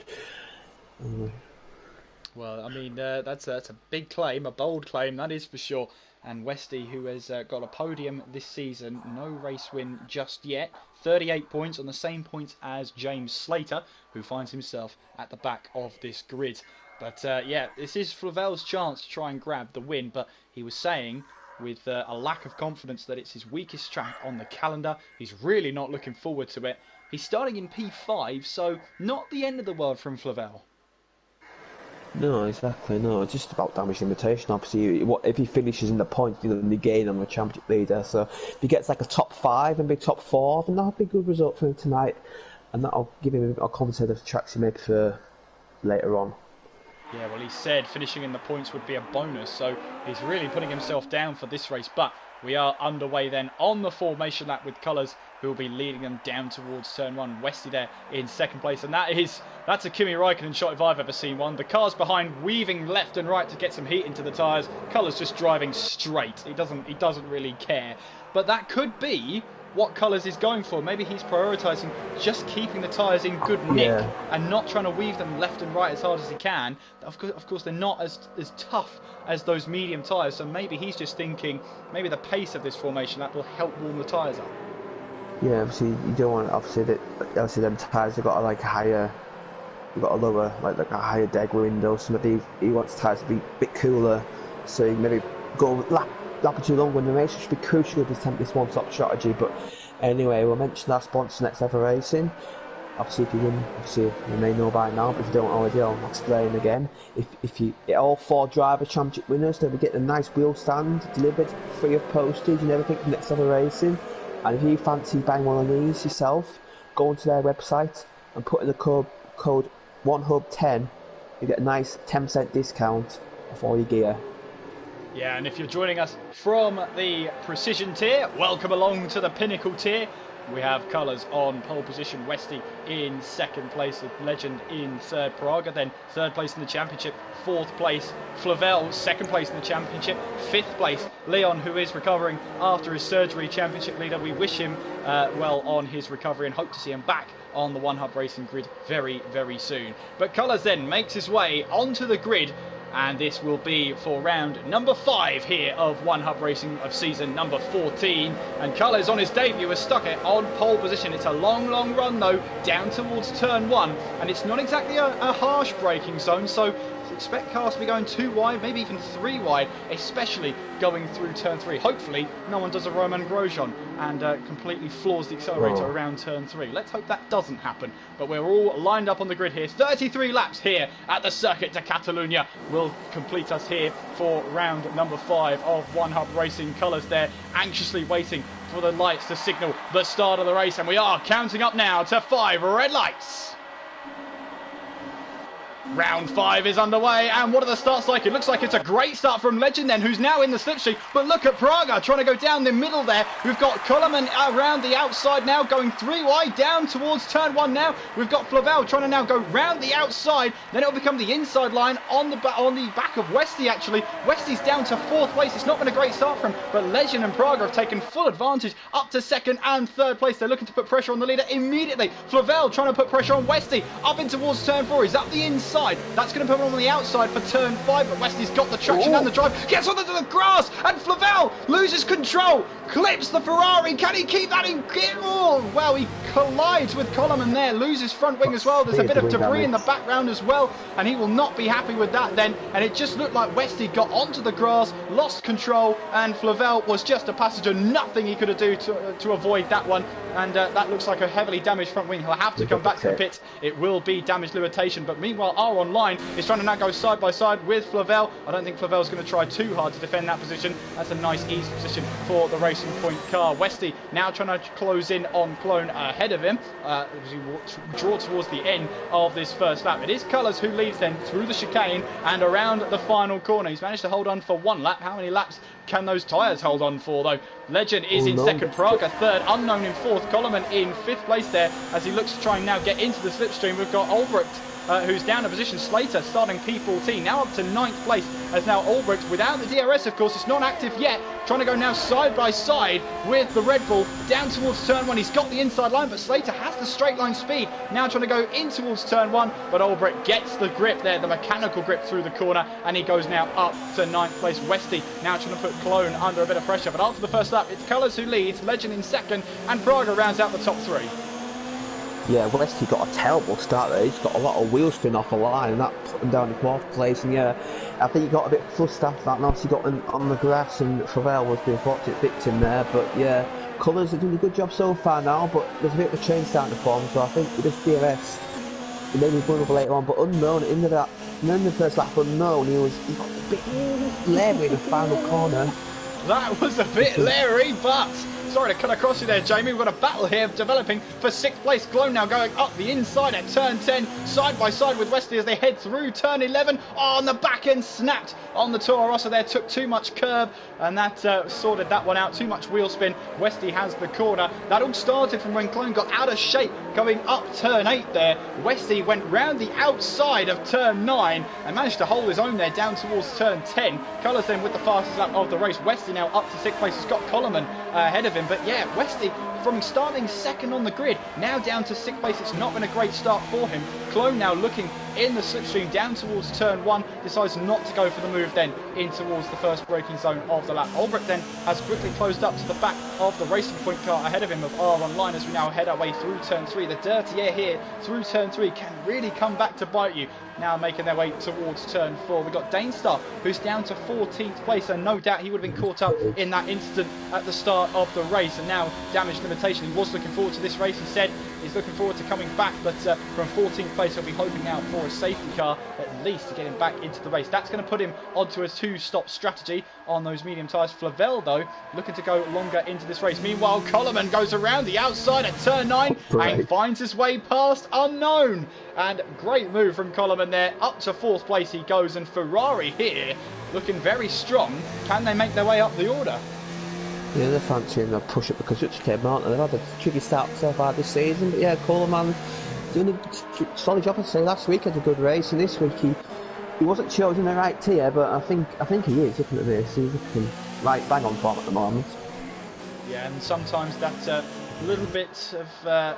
Well, I mean, that's a big claim, a bold claim, that is for sure. And Westy, who has got a podium this season, no race win just yet. 38 points on the same points as James Slater, who finds himself at the back of this grid. But yeah, this is Flavel's chance to try and grab the win. But he was saying, with a lack of confidence, that it's his weakest track on the calendar. He's really not looking forward to it. He's starting in P5, so not the end of the world from Flavel. No, exactly. No, it's just about damage limitation. Obviously, if he finishes in the points, then they gain on the championship leader. So if he gets like a top 5 and be top 4, then that'll be a good result for him tonight, and that'll give him a bit of confidence of the tracks he may prefer later on. Yeah, well, he said finishing in the points would be a bonus, so he's really putting himself down for this race. But we are underway then on the formation lap with Colours, who will be leading them down towards turn 1. Westy there in 2nd place, and that's a Kimi Räikkönen shot if I've ever seen one. The car's behind, weaving left and right to get some heat into the tyres. Colours just driving straight. He doesn't really care. But that could be what colours is going for. Maybe he's prioritising just keeping the tyres in good nick and not trying to weave them left and right as hard as he can. Of course, they're not as tough as those medium tyres, so maybe he's just thinking maybe the pace of this formation that will help warm the tyres up. Yeah, obviously you don't want obviously them tyres have got like a higher, you've got a lower like a higher deg window, so maybe he wants tyres to be a bit cooler, so you maybe go lap or two longer in the race, which should be crucial to attempt this one-stop strategy. But anyway, we'll mention our sponsor, Next Level Racing. Obviously, if you win, obviously you may know by now, but if you don't already, I'll explain again. If you get all 4 driver championship winners, they'll be getting a nice wheel stand delivered free of postage and everything from Next Level Racing. And if you fancy buying one of these yourself, go onto their website and put in the code 1hub10, you get a nice 10% discount off all your gear. Yeah, and if you're joining us from the Precision Tier, welcome along to the Pinnacle Tier. We have colours on pole position, Westy in 2nd place, Legend in 3rd, Praga, then 3rd place in the championship, 4th place, Flavel, 2nd place in the championship, 5th place, Leon, who is recovering after his surgery, championship leader. We wish him well on his recovery and hope to see him back on the One Hub Racing grid very, very soon. But Colours then makes his way onto the grid, and this will be for round number 5 here of One Hub Racing of season number 14. And Colours on his debut has stuck it on pole position. It's a long, long run though, down towards turn 1, and it's not exactly a harsh braking zone, so expect cars to be going 2 wide, maybe even 3 wide, especially going through turn 3. Hopefully no one does a Roman Grosjean and completely floors the accelerator around turn 3. Let's hope that doesn't happen. But we're all lined up on the grid here. 33 laps here at the Circuit de Catalunya will complete us here for round number 5 of One Hub Racing. Colours there anxiously waiting for the lights to signal the start of the race, and we are counting up now to 5 red lights. Round 5 is underway, and what are the starts like? It looks like it's a great start from Legend then, who's now in the slipstream. But look at Praga trying to go down the middle there. We've got Coleman around the outside now, going 3 wide down towards turn 1 now. We've got Flavel trying to now go round the outside. Then it'll become the inside line on the back of Westy, actually. Westy's down to 4th place. It's not been a great start for him, but Legend and Praga have taken full advantage up to 2nd and 3rd place. They're looking to put pressure on the leader immediately. Flavel trying to put pressure on Westy up in towards turn 4. He's up the inside. That's going to put him on the outside for turn 5, but Westy's got the traction and the drive, gets onto the grass, and Flavel loses control, clips the Ferrari. Can he keep that in? Oh, well, he collides with Coleman there, loses front wing as well. There's a bit of debris in the background as well, and he will not be happy with that then. And it just looked like Westy got onto the grass, lost control, and Flavel was just a passenger. Nothing he could have done to avoid that one. And that looks like a heavily damaged front wing. He'll have to come back to the pits. It will be damage limitation. But meanwhile, our online is trying to now go side by side with Flavel. I don't think Flavel's going to try too hard to defend that position. That's a nice, easy position for the Racing Point car. Westy now trying to close in on Clone ahead of him as we draw towards the end of this first lap. It is Colours who leads then through the chicane and around the final corner. He's managed to hold on for 1 lap. How many laps can those tyres hold on for, though? Legend is in 2nd, Praga 3rd, Unknown in 4th, Coleman in 5th place there as he looks to try and now get into the slipstream. We've got Albrecht who's down a position. Slater starting P14, now up to 9th place as now Albrecht without the DRS, of course. It's not active yet, trying to go now side by side with the Red Bull down towards turn 1. He's got the inside line, but Slater has the straight line speed, now trying to go in towards turn 1, but Albrecht gets the grip there, the mechanical grip through the corner, and he goes now up to 9th place. Westy now trying to put Clone under a bit of pressure, but after the first lap it's Colours who leads, Legend in 2nd, and Praga rounds out the top 3. Yeah, Westy got a terrible start there. He's got a lot of wheel spin off the line, and that put him down in 4th place. And yeah, I think he got a bit flustered after that, and obviously got on the grass, and Flavel was the unfortunate victim there. But yeah, Colours are doing a good job so far now, but there's a bit of a change starting to form, so I think with this DRS, he may be vulnerable later on. But Unknown, into that, and then the first lap, Unknown, he got a bit leery in the final corner. That was a bit leery, but sorry to cut across you there, Jamie. We've got a battle here developing for 6th place. Clone now going up the inside at turn 10, side by side with Westy as they head through turn 11. Oh, and the back end snapped on the Toro Rosso there, took too much curb, and that sorted that one out. Too much wheel spin. Westy has the corner. That all started from when Clone got out of shape going up turn 8 there. Westy went round the outside of turn 9 and managed to hold his own there down towards turn 10. Colours then with the fastest lap of the race. Westy now up to 6th place. He's got Coleman ahead of him. But yeah, Westy from starting second on the grid, now down to 6th place. It's not been a great start for him. Clone now looking in the slipstream down towards turn 1, decides not to go for the move then in towards the first braking zone of the lap. Ulbrich then has quickly closed up to the back of the Racing Point car ahead of him of R Online as we now head our way through turn 3. The dirty air here through turn 3 can really come back to bite you. Now making their way towards turn 4. We've got Danestar, who's down to 14th place, and no doubt he would have been caught up in that incident at the start of the race. And now damage limitation. He was looking forward to this race. He said he's looking forward to coming back, but from 14th place he'll be hoping now for a safety car at least to get him back into the race. That's going to put him onto a 2-stop strategy on those medium tyres. Flavel though looking to go longer into this race. Meanwhile, Coleman goes around the outside at turn 9 and finds his way past Unknown. And great move from Coleman there. Up to 4th place he goes, and Ferrari here looking very strong. Can they make their way up the order? Yeah, they're fancying a push up because it's came out and they've had a tricky start so far this season. But yeah, Coleman doing a solid job. I'd say last week had a good race, and this week he wasn't chosen the right tier, but I think he is looking at this. He's looking right bang on form at the moment. Yeah, and sometimes that little bit of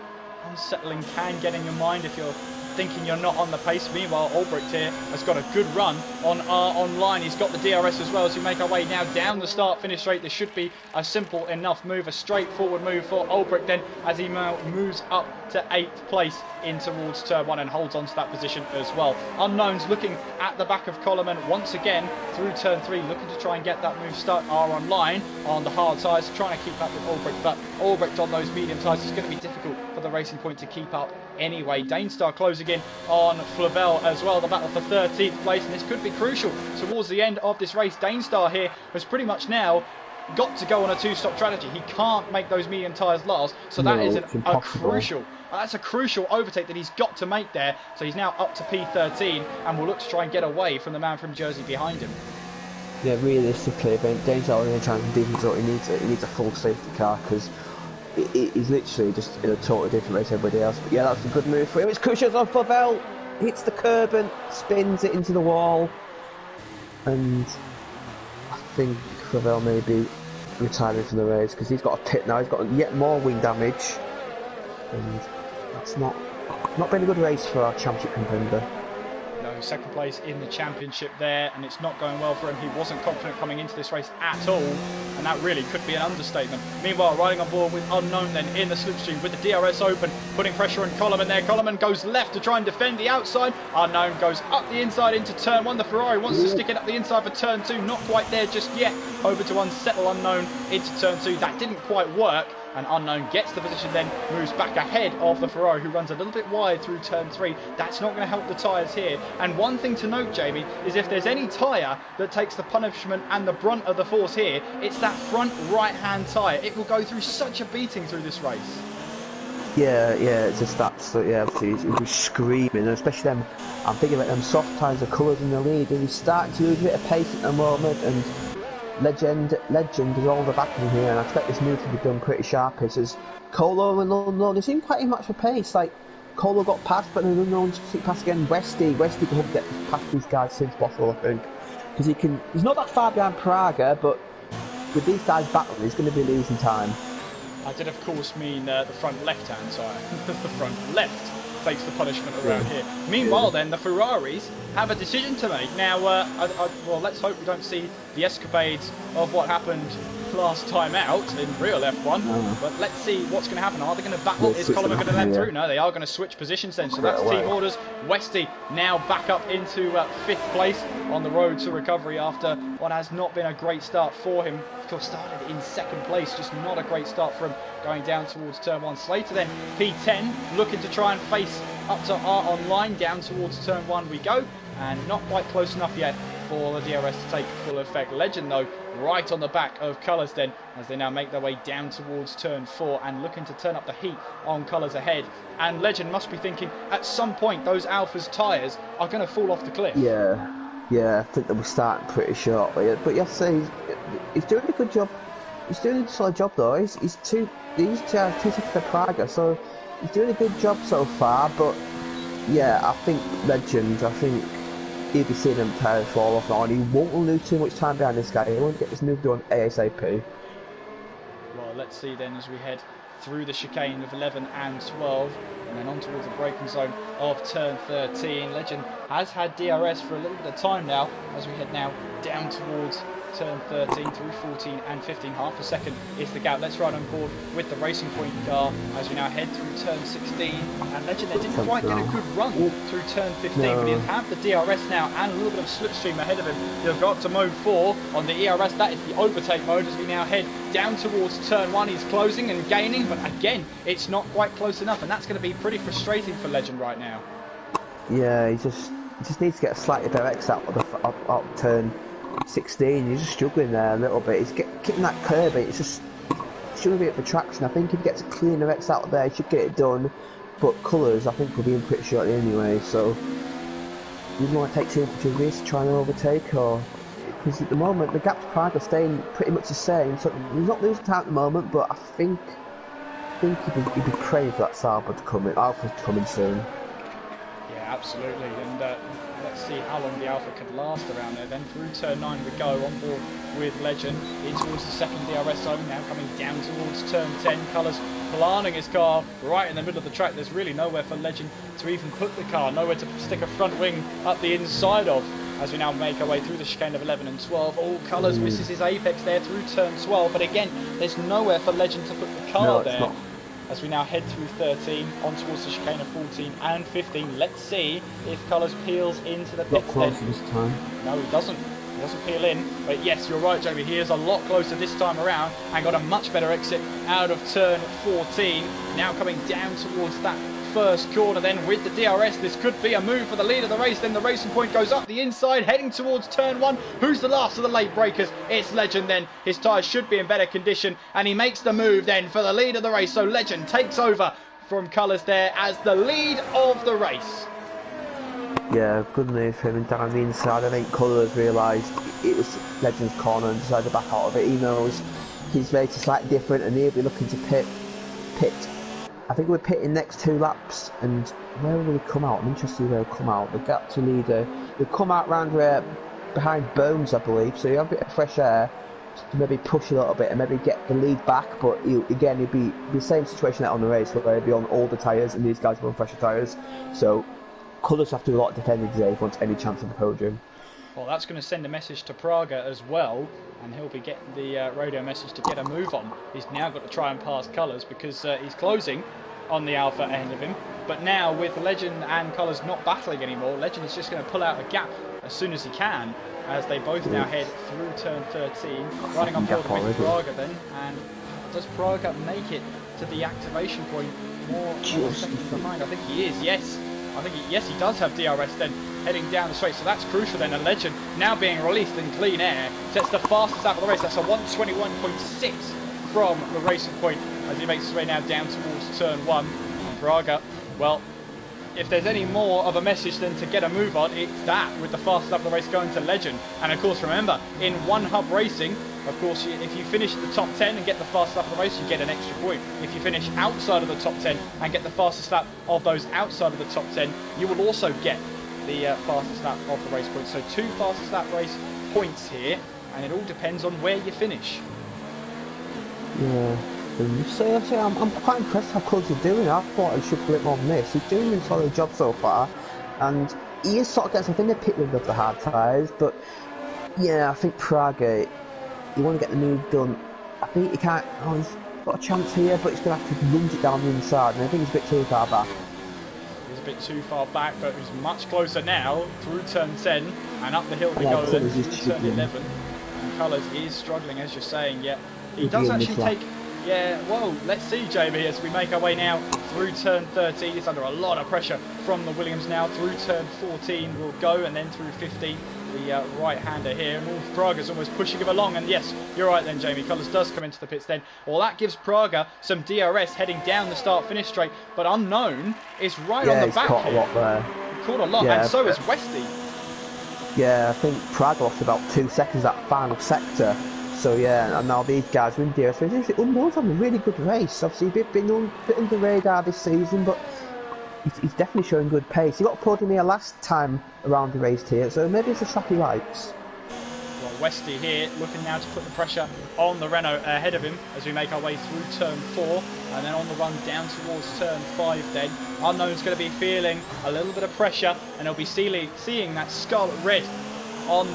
unsettling can get in your mind if you're thinking you're not on the pace. Meanwhile, Ulbricht here has got a good run on R Online. He's got the DRS as well as we make our way now down the start-finish straight. This should be a simple enough move, a straightforward move for Ulbricht then as he moves up to 8th place in towards turn 1 and holds on to that position as well. Unknown's looking at the back of Coleman once again through turn 3, looking to try and get that move start. R Online on the hard tyres, trying to keep up with Ulbricht, but Ulbricht on those medium tyres is going to be difficult for the Racing Point to keep up anyway. Danestar closing in on Flavel as well, the battle for 13th place, and this could be crucial towards the end of this race. Danestar here has pretty much now got to go on a 2-stop strategy. He can't make those medium tyres last, so that is a crucial overtake that he's got to make there. So he's now up to P13 and will look to try and get away from the man from Jersey behind him. Yeah, realistically, Danestar only trying to do what he needs a full safety car because he's literally just in a totally different race to everybody else. But yeah, that's a good move for him. It's crucial on Flavel, hits the curb and spins it into the wall, and I think Flavel may be retiring from the race because he's got a pit now. He's got yet more wing damage, and that's not been a good race for our championship contender. No, 2nd place in the championship there, and it's not going well for him. He wasn't confident coming into this race at all, and that really could be an understatement. Meanwhile, riding on board with Unknown then in the slipstream with the DRS open, putting pressure on Coleman there. Coleman goes left to try and defend the outside. Unknown goes up the inside into turn 1. The Ferrari wants to stick it up the inside for turn 2. Not quite there just yet. Over to unsettle Unknown into turn 2. That didn't quite work, and Unknown gets the position, then moves back ahead of the Ferrari, who runs a little bit wide through turn 3. That's not going to help the tyres here. And one thing to note, Jamie, is if there's any tyre that takes the punishment and the brunt of the force here, it's that front right-hand tyre. It will go through such a beating through this race. Yeah, it's just that. So yeah, he was screaming, and especially them. I'm thinking about them soft tyres, the colours in the lead, and he's starting to lose a bit of pace at the moment, and Legend is all the back in here, and I expect this move to be done pretty sharp. As Colo and Unknown, they seem quite in match for pace. Like Colo got past, but then Unknown took past again. Westy can get past these guys since possible, I think, because he's not that far behind Praga, but with these guys battling, he's going to be losing time. I did of course mean the front left-hand tyre. The front left takes the punishment around here. Meanwhile then, the Ferraris have a decision to make. Now, well, let's hope we don't see the escapades of what happened last time out in real F1, but let's see what's going to happen. Are they going to battle? Is Coleman going to let through? No, they are going to switch positions then, so that's team orders. Westy now back up into 5th place on the road to recovery after what has not been a great start for him. Of course, started in 2nd place, just not a great start for him going down towards turn 1. Slater then P10, looking to try and face up to R Online, down towards turn 1 we go, and not quite close enough yet for the DRS to take full effect. Legend though, right on the back of Colours then, as they now make their way down towards turn 4 and looking to turn up the heat on Colours ahead. And Legend must be thinking at some point those Alpha's tyres are going to fall off the cliff. Yeah, I think they were starting pretty shortly, but you have to say he's doing a good job. He's doing a solid job though. He's two seconds to Praga, so he's doing a good job so far. But yeah, I think Legend, he'll be seeing them tyres fall off now, and he won't lose too much time behind this guy. He won't get this move done ASAP. Well, let's see then as we head through the chicane of 11 and 12 and then on towards the braking zone of turn 13. Legend has had DRS for a little bit of time now as we head now down towards turn 13 through 14 and 15. Half a second is the gap. Let's ride on board with the Racing Point car as we now head through turn 16. And Legend there didn't quite get a good run through turn 15, but he'll have the DRS now and a little bit of slipstream ahead of him. He'll go up to mode 4 on the ERS. That is the overtake mode as we now head down towards turn 1. He's closing and gaining, but again, it's not quite close enough, and that's going to be pretty frustrating for Legend right now. Yeah, he just needs to get a slightly better exit out of up turn 16. He's just struggling there a little bit. He's getting that curve. It's just struggling a bit for traction. I think if he gets a cleaner exit out there, he should get it done. But colours, I think, will be in pretty shortly anyway. So, you want to take too much of this to try and overtake, or because at the moment the gap to Prague are staying pretty much the same. So he's not losing time at the moment, but I think he'd be praying for that Alpha to come in soon. Yeah, absolutely. And let's see how long the Alpha could last around there. Then through turn 9 we go, on board with Legend in towards the second DRS zone, now coming down towards turn 10. Colours planning his car right in the middle of the track. There's really nowhere for Legend to even put the car, nowhere to stick a front wing up the inside of. As we now make our way through the chicane of 11 and 12, all Colours misses his apex there through turn 12, but again, there's nowhere for Legend to put the car there. Not. As we now head through 13, on towards the chicane of 14 and 15. Let's see if Colours peels into the pits then. This time. No, he doesn't. He doesn't peel in. But yes, you're right, Jamie. He is a lot closer this time around and got a much better exit out of turn 14. Now coming down towards that first corner then with the DRS. This could be a move for the lead of the race. Then the Racing Point goes up the inside, heading towards turn 1. Who's the last of the late breakers? It's Legend then. His tyres should be in better condition, and he makes the move then for the lead of the race. So Legend takes over from Colours there as the lead of the race. Yeah, good move for him down the inside. I think Colours realised it was Legend's corner and decided to back out of it. He knows his race is slightly different and he'll be looking to pit. I think we're pitting next 2 laps, and where will he come out? I'm interested to see where he'll come out. The gap to leader, he'll come out round behind Bones, I believe, so he'll have a bit of fresh air to maybe push a little bit and maybe get the lead back, but he'll be the same situation on the race where he'll be on older tyres and these guys are on fresher tyres, so Colours have to do a lot of defending today if he wants any chance of the podium. Well, that's going to send a message to Praga as well, and he'll be getting the radio message to get a move on. He's now got to try and pass Colours because he's closing on the Alpha ahead of him. But now with Legend and Colours not battling anymore, Legend is just going to pull out a gap as soon as he can, as they both now head through turn 13, running on board with Praga then. And does Praga make it to the activation point more seconds behind? I think he is, yes. Yes, he does have DRS then heading down the straight, so that's crucial then. A Legend now being released in clean air sets the fastest out of the race. That's a 121.6 from the Racing Point as he makes his way now down towards turn 1. And Praga, well, if there's any more of a message than to get a move on, it's that, with the fastest out of the race going to Legend. And of course, remember, in one hub racing, of course, if you finish the top 10 and get the fastest lap of the race, you get an extra point. If you finish outside of the top 10 and get the fastest lap of those outside of the top 10, you will also get the fastest lap of the race points. So 2 fastest lap race points here, and it all depends on where you finish. Yeah, so I'm quite impressed how Colours is doing. I thought he should flip more than this. He's doing a solid job so far, and he is sort of getting something in the pit with the hard tyres, but yeah, I think Praga, you want to get the move done. I think he can't. Oh, he's got a chance here, but he's going to have to lunge it down the inside, and I think he's a bit too far back. He's a bit too far back, but he's much closer now through turn 10 and up the hill we go then through turn 11. And Colours is struggling, as you're saying. Yeah, he does actually take. Yeah, well, let's see, Jamie, as we make our way now through turn 13. It's under a lot of pressure from the Williams now. Through turn 14 we'll go, and then through 15. The right-hander here, and Praga's almost pushing him along, and yes, you're right then, Jamie, Colours does come into the pits then. Well, that gives Praga some DRS heading down the start-finish straight, but Unknown is right on the back caught here. A lot there. He caught a lot, and so is Westy. Yeah, I think Praga lost about 2 seconds that final sector, so yeah, and now these guys are in DRS. Unknown's having a really good race. Obviously, he's been a bit under the radar this season, but he's definitely showing good pace. He got a podium here last time around the race here, so maybe it's a track he likes. Well, Westy here looking now to put the pressure on the Renault ahead of him as we make our way through turn 4 and then on the run down towards turn 5 then. Unknown's going to be feeling a little bit of pressure and he'll be seeing that scarlet red on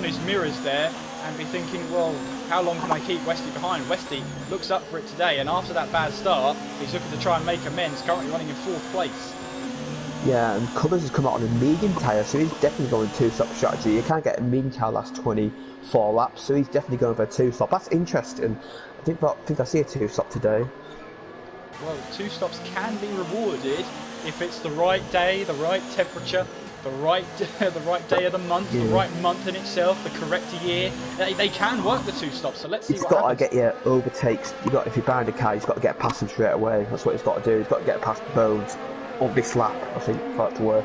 his mirrors there and be thinking, well, how long can I keep Westy behind? Westy looks up for it today, and after that bad start, he's looking to try and make amends, currently running in 4th place. Yeah, and Colours has come out on a medium tyre, so he's definitely going 2-stop strategy. You can't get a medium tyre last 24 laps, so he's definitely going for a 2-stop. That's interesting. I think I see a 2-stop today. Well, 2 stops can be rewarded if it's the right day, the right temperature, the right day of the month, the right month in itself, the correct year. They can work the 2 stops, so let's see what happens. He's got to get your overtakes. If you're behind a car, he's got to get past him straight away. That's what he's got to do. He's got to get past Bones on this lap, I think, for that to work.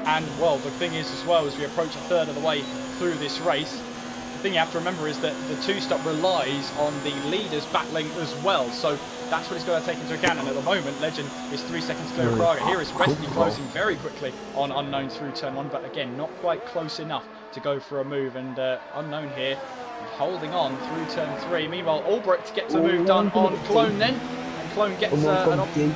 And, well, the thing is as well, as we approach a third of the way through this race, the thing you have to remember is that the 2-stop relies on the leaders battling as well. So that's what he's got to take into account. And at the moment, Legend is 3 seconds clear of Praga. Here is Westy closing very quickly on Unknown through turn 1, but again, not quite close enough to go for a move. And Unknown here holding on through turn 3. Meanwhile, Albrecht gets a move done on Clone then, and Clone gets an option.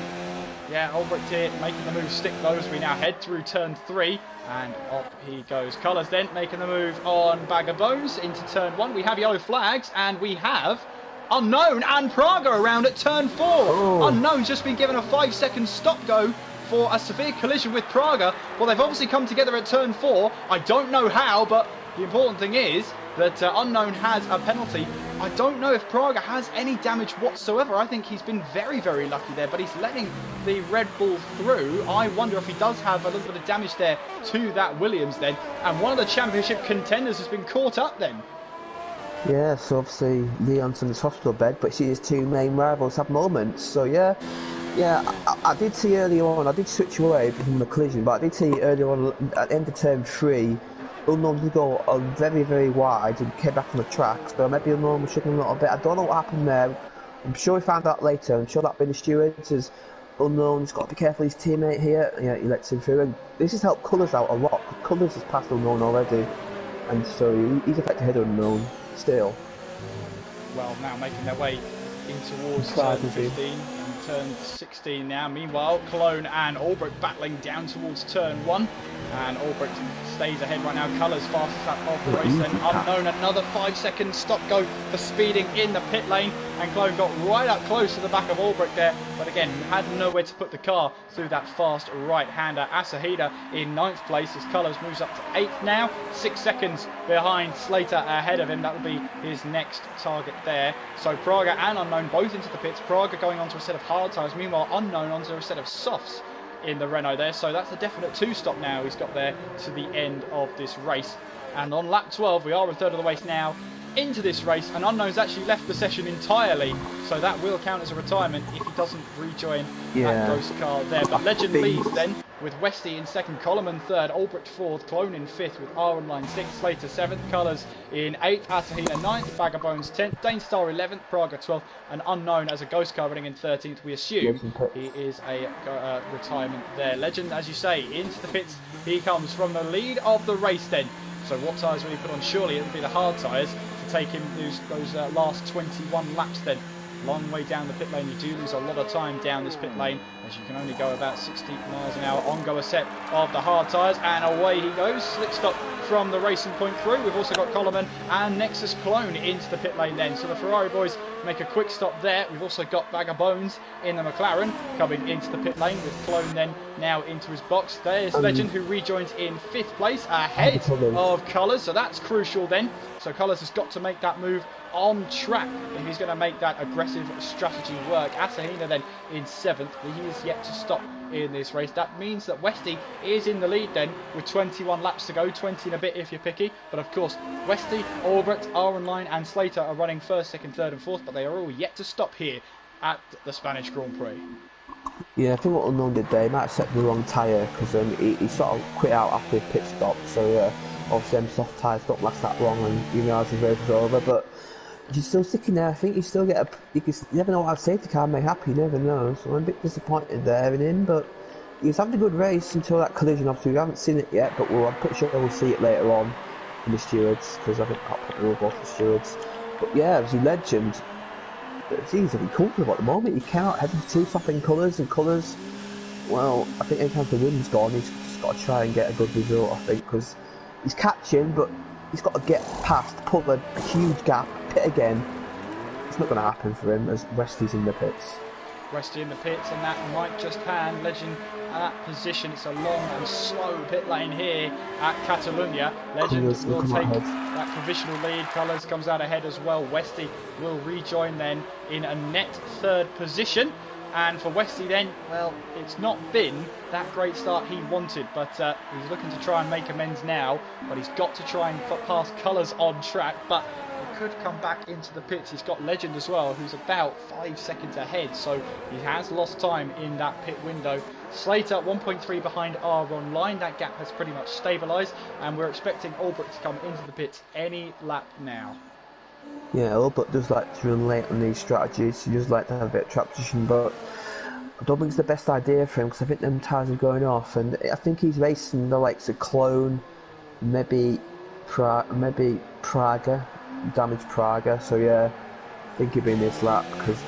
Yeah, Albrecht here making the move stick though as we now head through turn 3 and up he goes. Colours then making the move on Bag of Bones into turn 1. We have yellow flags and we have Unknown and Praga around at turn 4. Unknown's just been given a 5-second stop go for a severe collision with Praga. Well, they've obviously come together at turn 4. I don't know how, but the important thing is that Unknown has a penalty. I don't know if Praga has any damage whatsoever. I think he's been very, very lucky there, but he's letting the Red Bull through. I wonder if he does have a little bit of damage there to that Williams then. And one of the championship contenders has been caught up then. Yeah, so obviously Leon's in his hospital bed, but see his 2 main rivals have moments. So yeah, I did see earlier on, I did switch away from the collision, but I did see earlier on at the end of turn 3, Unknown to go very, very wide and came back on the tracks, but maybe Unknown was shaking a little bit. I don't know what happened there. I'm sure we found out later. I'm sure that'll be the stewards as Unknown's got to be careful of his teammate here. Yeah, he lets him through, and this has helped Colours out a lot. Colours has passed Unknown already, and so he's effectively ahead of Unknown still. Well, now making their way in towards turn 15 and turn 16 now. Meanwhile, Cologne and Albrecht battling down towards turn 1. And Albrecht stays ahead right now. Colours fastest lap of the race. Then Unknown, another 5-second stop go for speeding in the pit lane. And Cologne got right up close to the back of Albrecht there. But again, had nowhere to put the car through that fast right-hander. Asahida in 9th place as Colours moves up to 8th now. 6 seconds behind Slater ahead of him. That will be his next target there. So Praga and Unknown both into the pits. Praga going onto a set of hard tyres. Meanwhile, Unknown onto a set of softs in the Renault there, so that's a definite 2-stop now he's got there to the end of this race. And on lap 12 we are a third of the way now into this race, and Unknown's actually left the session entirely, so that will count as a retirement if he doesn't rejoin that ghost car there. But Legend leads then with Westy in 2nd, Coleman 3rd, Albrecht 4th, Clone in 5th with Aaron 6th, Slater 7th, Colours in 8th, Asahina 9th, Bag of Bones 10th, Danestar 11th, Praga 12th, and Unknown as a ghost car running in 13th. We assume he is a retirement there. Legend, as you say, into the pits he comes from the lead of the race then. So what tyres will he put on? Surely it will be the hard tyres to take him those last 21 laps then. Long way down the pit lane. You do lose a lot of time down this pit lane as you can only go about 60 miles an hour. On go a set of the hard tyres and away he goes. Slick stop from the racing point through. We've also got Coleman and Nexus Clone into the pit lane then. So the Ferrari boys make a quick stop there. We've also got Bag of Bones in the McLaren coming into the pit lane with Clone then now into his box. There's Legend who rejoins in 5th place ahead of Colours. So that's crucial then. So Colours has got to make that move on track if he's going to make that aggressive strategy work. Asahina then in 7th, but he is yet to stop in this race. That means that Westy is in the lead then with 21 laps to go, 20 and a bit if you're picky. But of course, Westy, Albrecht, Aaron and Slater are running 1st, 2nd, 3rd and 4th, but they are all yet to stop here at the Spanish Grand Prix. Yeah, I think what Unknown did there, he might have set the wrong tyre because he sort of quit out after his pit stop. So yeah, obviously them soft tyres don't last that long and you realise the race is over. But he's still sticking there. I think you still get you never know what a safety car may happen, you never know. So I'm a bit disappointed there in him, but he's having a good race until that collision. Obviously we haven't seen it yet, but I'm pretty sure we'll see it later on. in the stewards, because I think Cockpit were both the stewards. But yeah, obviously Legend, it's easily comfortable at the moment. He cannot head to two-swapping colours, and colours, well, I think anytime the wind's gone, he's just got to try and get a good result, I think, because he's catching, but he's got to get past, pull a huge gap, pit again. It's not going to happen for him as Westy's in the pits. Westy in the pits, and that might just hand Legend at that position. It's a long and slow pit lane here at Catalunya. Legend will take that provisional lead. Colours comes out ahead as well. Westy will rejoin then in a net third position. And for Westy then, well, it's not been that great start he wanted, but he's looking to try and make amends now. But he's got to try and pass Colours on track, but he could come back into the pits. He's got Legend as well, who's about 5 seconds ahead, so he has lost time in that pit window. Slater 1.3 behind R Online. That gap has pretty much stabilised, and we're expecting Albrecht to come into the pits any lap now. Yeah, Albrecht does like to run late on these strategies. He does like to have a bit of trap position, but I don't think it's the best idea for him, because I think them tyres are going off, and I think he's racing the likes of Clone, maybe Praga, damaged Praga. So yeah, I think he'll be in this lap because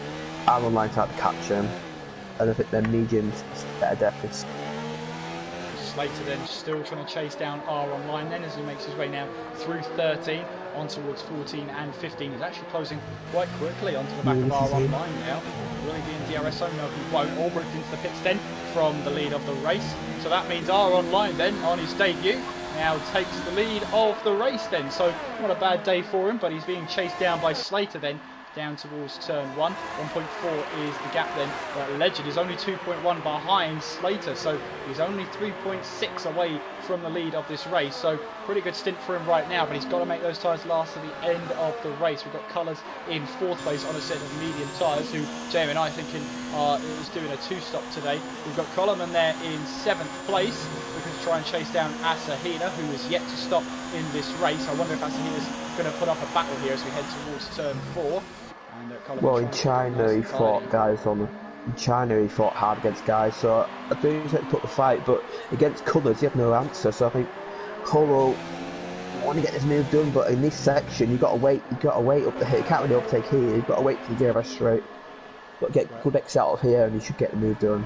R Online's out to catch him, and I think their medium's better depth. Slater then still trying to chase down R Online then as he makes his way now through 13 on towards 14 and 15. He's actually closing quite quickly onto the back of R Online now. Will he be in DRS zone? No, he won't. Albrecht into the pits then from the lead of the race. So that means R Online then on his debut now takes the lead of the race then. So not a bad day for him, but he's being chased down by Slater then down towards turn 1. 1.4 is the gap then, but Legend is only 2.1 behind Slater, so he's only 3.6 away from the lead of this race. So pretty good stint for him right now, but he's got to make those tyres last to the end of the race. We've got Colours in 4th place on a set of medium tyres, who Jamie and I thinking is doing a 2-stop today. We've got Coleman there in 7th place, looking to try and chase down Asahina, who is yet to stop in this race. I wonder if Asahina's going to put up a battle here as we head towards turn 4. And, well, in China he fought hard against guys, so I do think he put the fight, but against Colours he had no answer. So I think Colo want to get this move done, but in this section you've got to wait up the hill. You can't really overtake here, you've got to wait for the DRS straight. But get good X out of here and you should get the move done.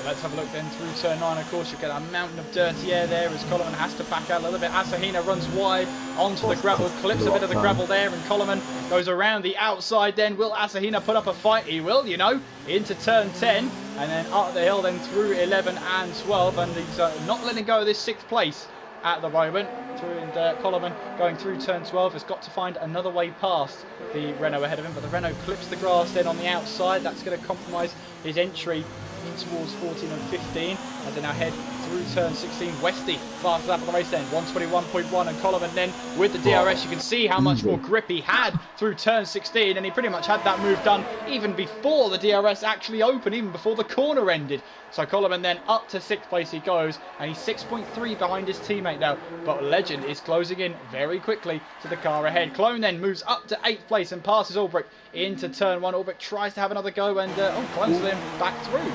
Let's have a look then through turn 9. Of course, you get a mountain of dirty air there as Coleman has to back out a little bit. Asahina runs wide onto the gravel, clips a bit of the gravel there, and Coleman goes around the outside then. Will Asahina put up a fight? He will, you know, into turn 10 and then up the hill then through 11 and 12, and he's not letting go of this 6th place at the moment. And Coleman going through turn 12 has got to find another way past the Renault ahead of him, but the Renault clips the grass then on the outside. That's going to compromise his entry in towards 14 and 15 as they now head through turn 16. Westy fast lap of the race then, 121.1, and Coleman then with the DRS. You can see how much more grip he had through turn 16, and he pretty much had that move done even before the DRS actually opened, even before the corner ended. So Coleman then up to 6th place he goes, and he's 6.3 behind his teammate now, but Legend is closing in very quickly to the car ahead. Clone then moves up to 8th place and passes Albrecht into turn 1. Albrecht tries to have another go, and Clone's him back through.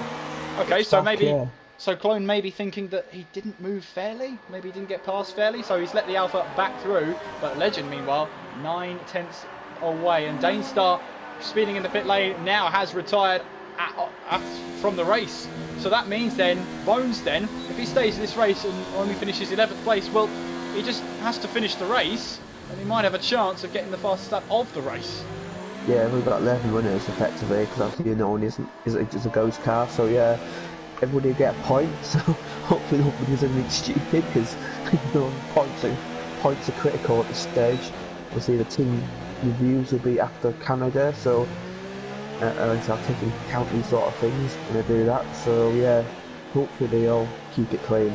Okay, so maybe so Clone may be thinking that he didn't move fairly, maybe he didn't get past fairly, so he's let the Alpha back through. But Legend meanwhile 9/10 away, and Danestar speeding in the pit lane now has retired from the race. So that means then Bones then, if he stays in this race and only finishes 11th place, well, he just has to finish the race and he might have a chance of getting the fastest lap of the race. Yeah, we've got 11 winners effectively, because obviously no one isn't a ghost car, so yeah, everybody will get a point, so hopefully nobody does anything stupid, because points are critical at this stage. Obviously the team reviews will be after Canada, so I'll take into account these sort of things when they do that, so yeah, hopefully they all keep it clean.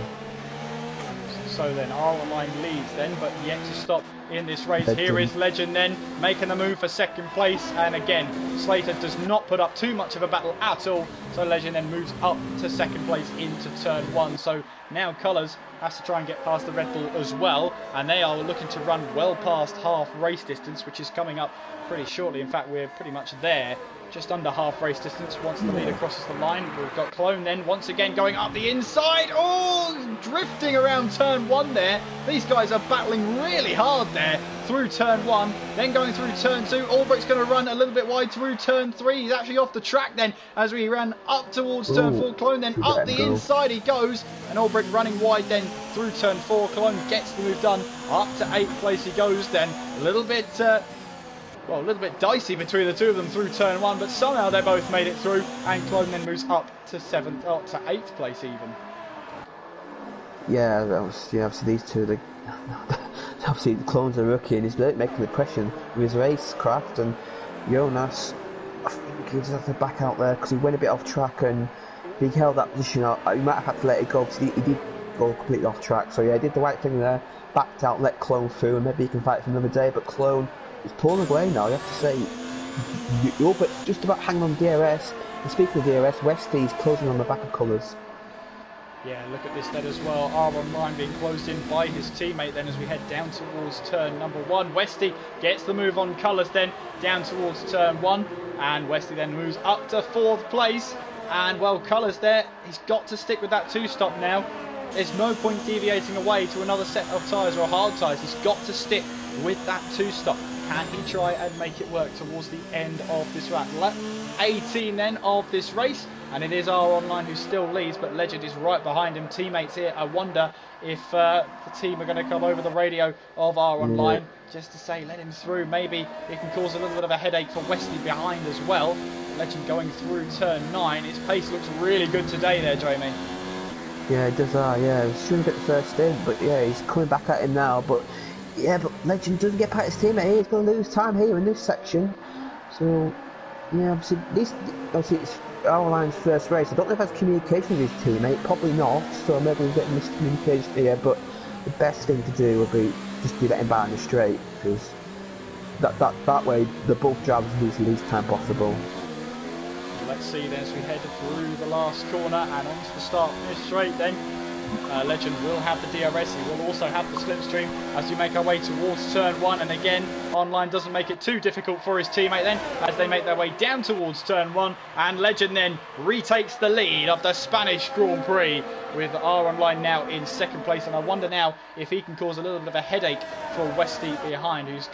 So then R Online leads then, but yet to stop in this race. Here is Legend then making the move for 2nd place, and again Slater does not put up too much of a battle at all, so Legend then moves up to 2nd place into turn 1. So now Colours has to try and get past the Red Bull as well, and they are looking to run well past half race distance, which is coming up pretty shortly. In fact, we're pretty much there just under half race distance once the leader crosses the line. We've got Clone then once again going up the inside. Oh, drifting around turn 1 there. These guys are battling really hard there through turn 1, then going through turn 2. Albrecht's going to run a little bit wide through turn 3. He's actually off the track then as we ran up towards turn 4. Clone then up the inside he goes, and Albrecht running wide then through turn 4. Clone gets the move done. Up to 8th place he goes then. A little bit dicey between the two of them through turn 1, but somehow they both made it through, and Clone then moves up to 8th place even. Yeah, obviously these two, obviously Clone's a rookie and he's making the impression with his racecraft, and Jonas, I think he just had to back out there because he went a bit off track, and he held that position up. He might have had to let it go because he did go completely off track. So yeah, he did the right thing there, backed out, let Clone through, and maybe he can fight for another day. But Clone is pulling away now, you have to say. But just about hanging on DRS. And speaking of DRS, Westy's closing on the back of colours. Yeah, look at this then as well. R Online being closed in by his teammate then as we head down towards turn number 1. Westy gets the move on colours then down towards turn 1, and Westy then moves up to 4th place. And well, colours there, he's got to stick with that 2-stop now. There's no point deviating away to another set of tyres or hard tyres. He's got to stick with that 2-stop. Can he try and make it work towards the end of this lap? Lap 18 then of this race, and it is R Online who still leads, but Legend is right behind him. Teammates here, I wonder if the team are going to come over the radio of R Online just to say let him through. Maybe it can cause a little bit of a headache for Wesley behind as well. Legend going through turn 9. His pace looks really good today there, Jamie. Yeah, it does. Yeah, he shouldn't get the first in, but yeah, he's coming back at him now. But yeah, but Legend doesn't get past his teammate here. He's going to lose time here in this section. So yeah, obviously it's our line's first race. I don't know if that's communication with his teammate. Probably not. So maybe he's getting miscommunication here. But the best thing to do would be just to let him by in the straight, because that way the both drivers lose the least time possible. Let's see then as we head through the last corner and onto the start finish straight then. Legend will have the DRS, he will also have the slipstream as we make our way towards turn 1, and again Online doesn't make it too difficult for his teammate then as they make their way down towards turn 1, and Legend then retakes the lead of the Spanish Grand Prix with R Online now in 2nd place. And I wonder now if he can cause a little bit of a headache for Westy behind, who's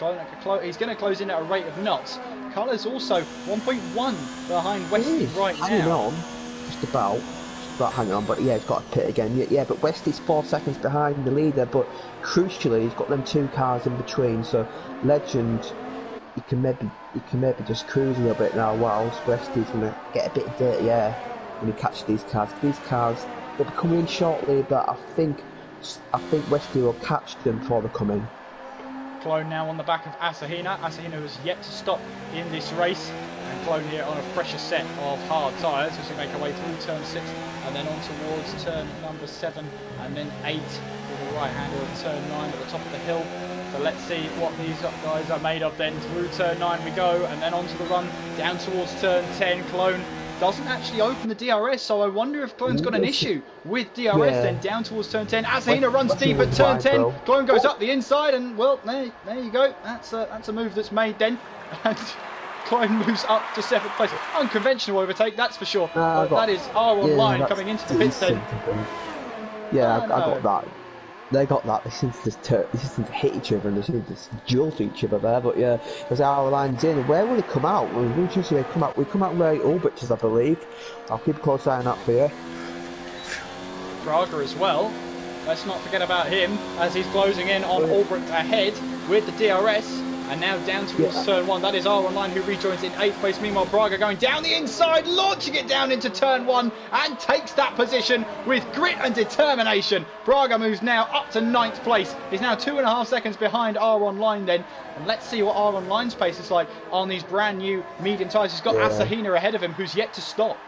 he's going to close in at a rate of knots. Colours also 1.1 behind Westy right hanging now. On, just about hanging on, but yeah, he's got a pit again. Yeah, but Westy's 4 seconds behind the leader, but crucially he's got them 2 cars in between. So Legend, he can maybe just cruise a little bit now, whilst Westy's gonna get a bit of dirty air when he catches these cars. These cars, they'll be coming in shortly, but I think Westy will catch them before they come in. Clone now on the back of Asahina. Asahina has yet to stop in this race, and Clone here on a fresher set of hard tyres as we make our way through turn 6 and then on towards turn number 7 and then 8 with the right hander of turn 9 at the top of the hill. So let's see what these guys are made of then. Through turn 9 we go, and then onto the run down towards turn 10. Clone doesn't actually open the DRS, so I wonder if Clone's got an issue with DRS. Then down towards turn 10. Asahina runs deep at turn 10. Clone goes up the inside, and well, there you go. That's a move that's made then. And Clone moves up to 7th place. Unconventional overtake, that's for sure. That is R Online coming into the pits then. Yeah, I got that. They got that. They seem to hit each other and they seem to duel to each other there. But yeah, because our line's in, where will it come out? We come out where Albrecht is, I believe. I'll keep a close eye on that for you. Braga as well. Let's not forget about him as he's closing in on Albrecht ahead with the DRS. And now down towards turn 1. That is R Online who rejoins in 8th place. Meanwhile, Braga going down the inside, launching it down into turn 1 and takes that position with grit and determination. Braga moves now up to 9th place. He's now 2.5 seconds behind R Online then. And let's see what R Online's pace is like on these brand new medium tyres. He's got Asahina ahead of him, who's yet to stop.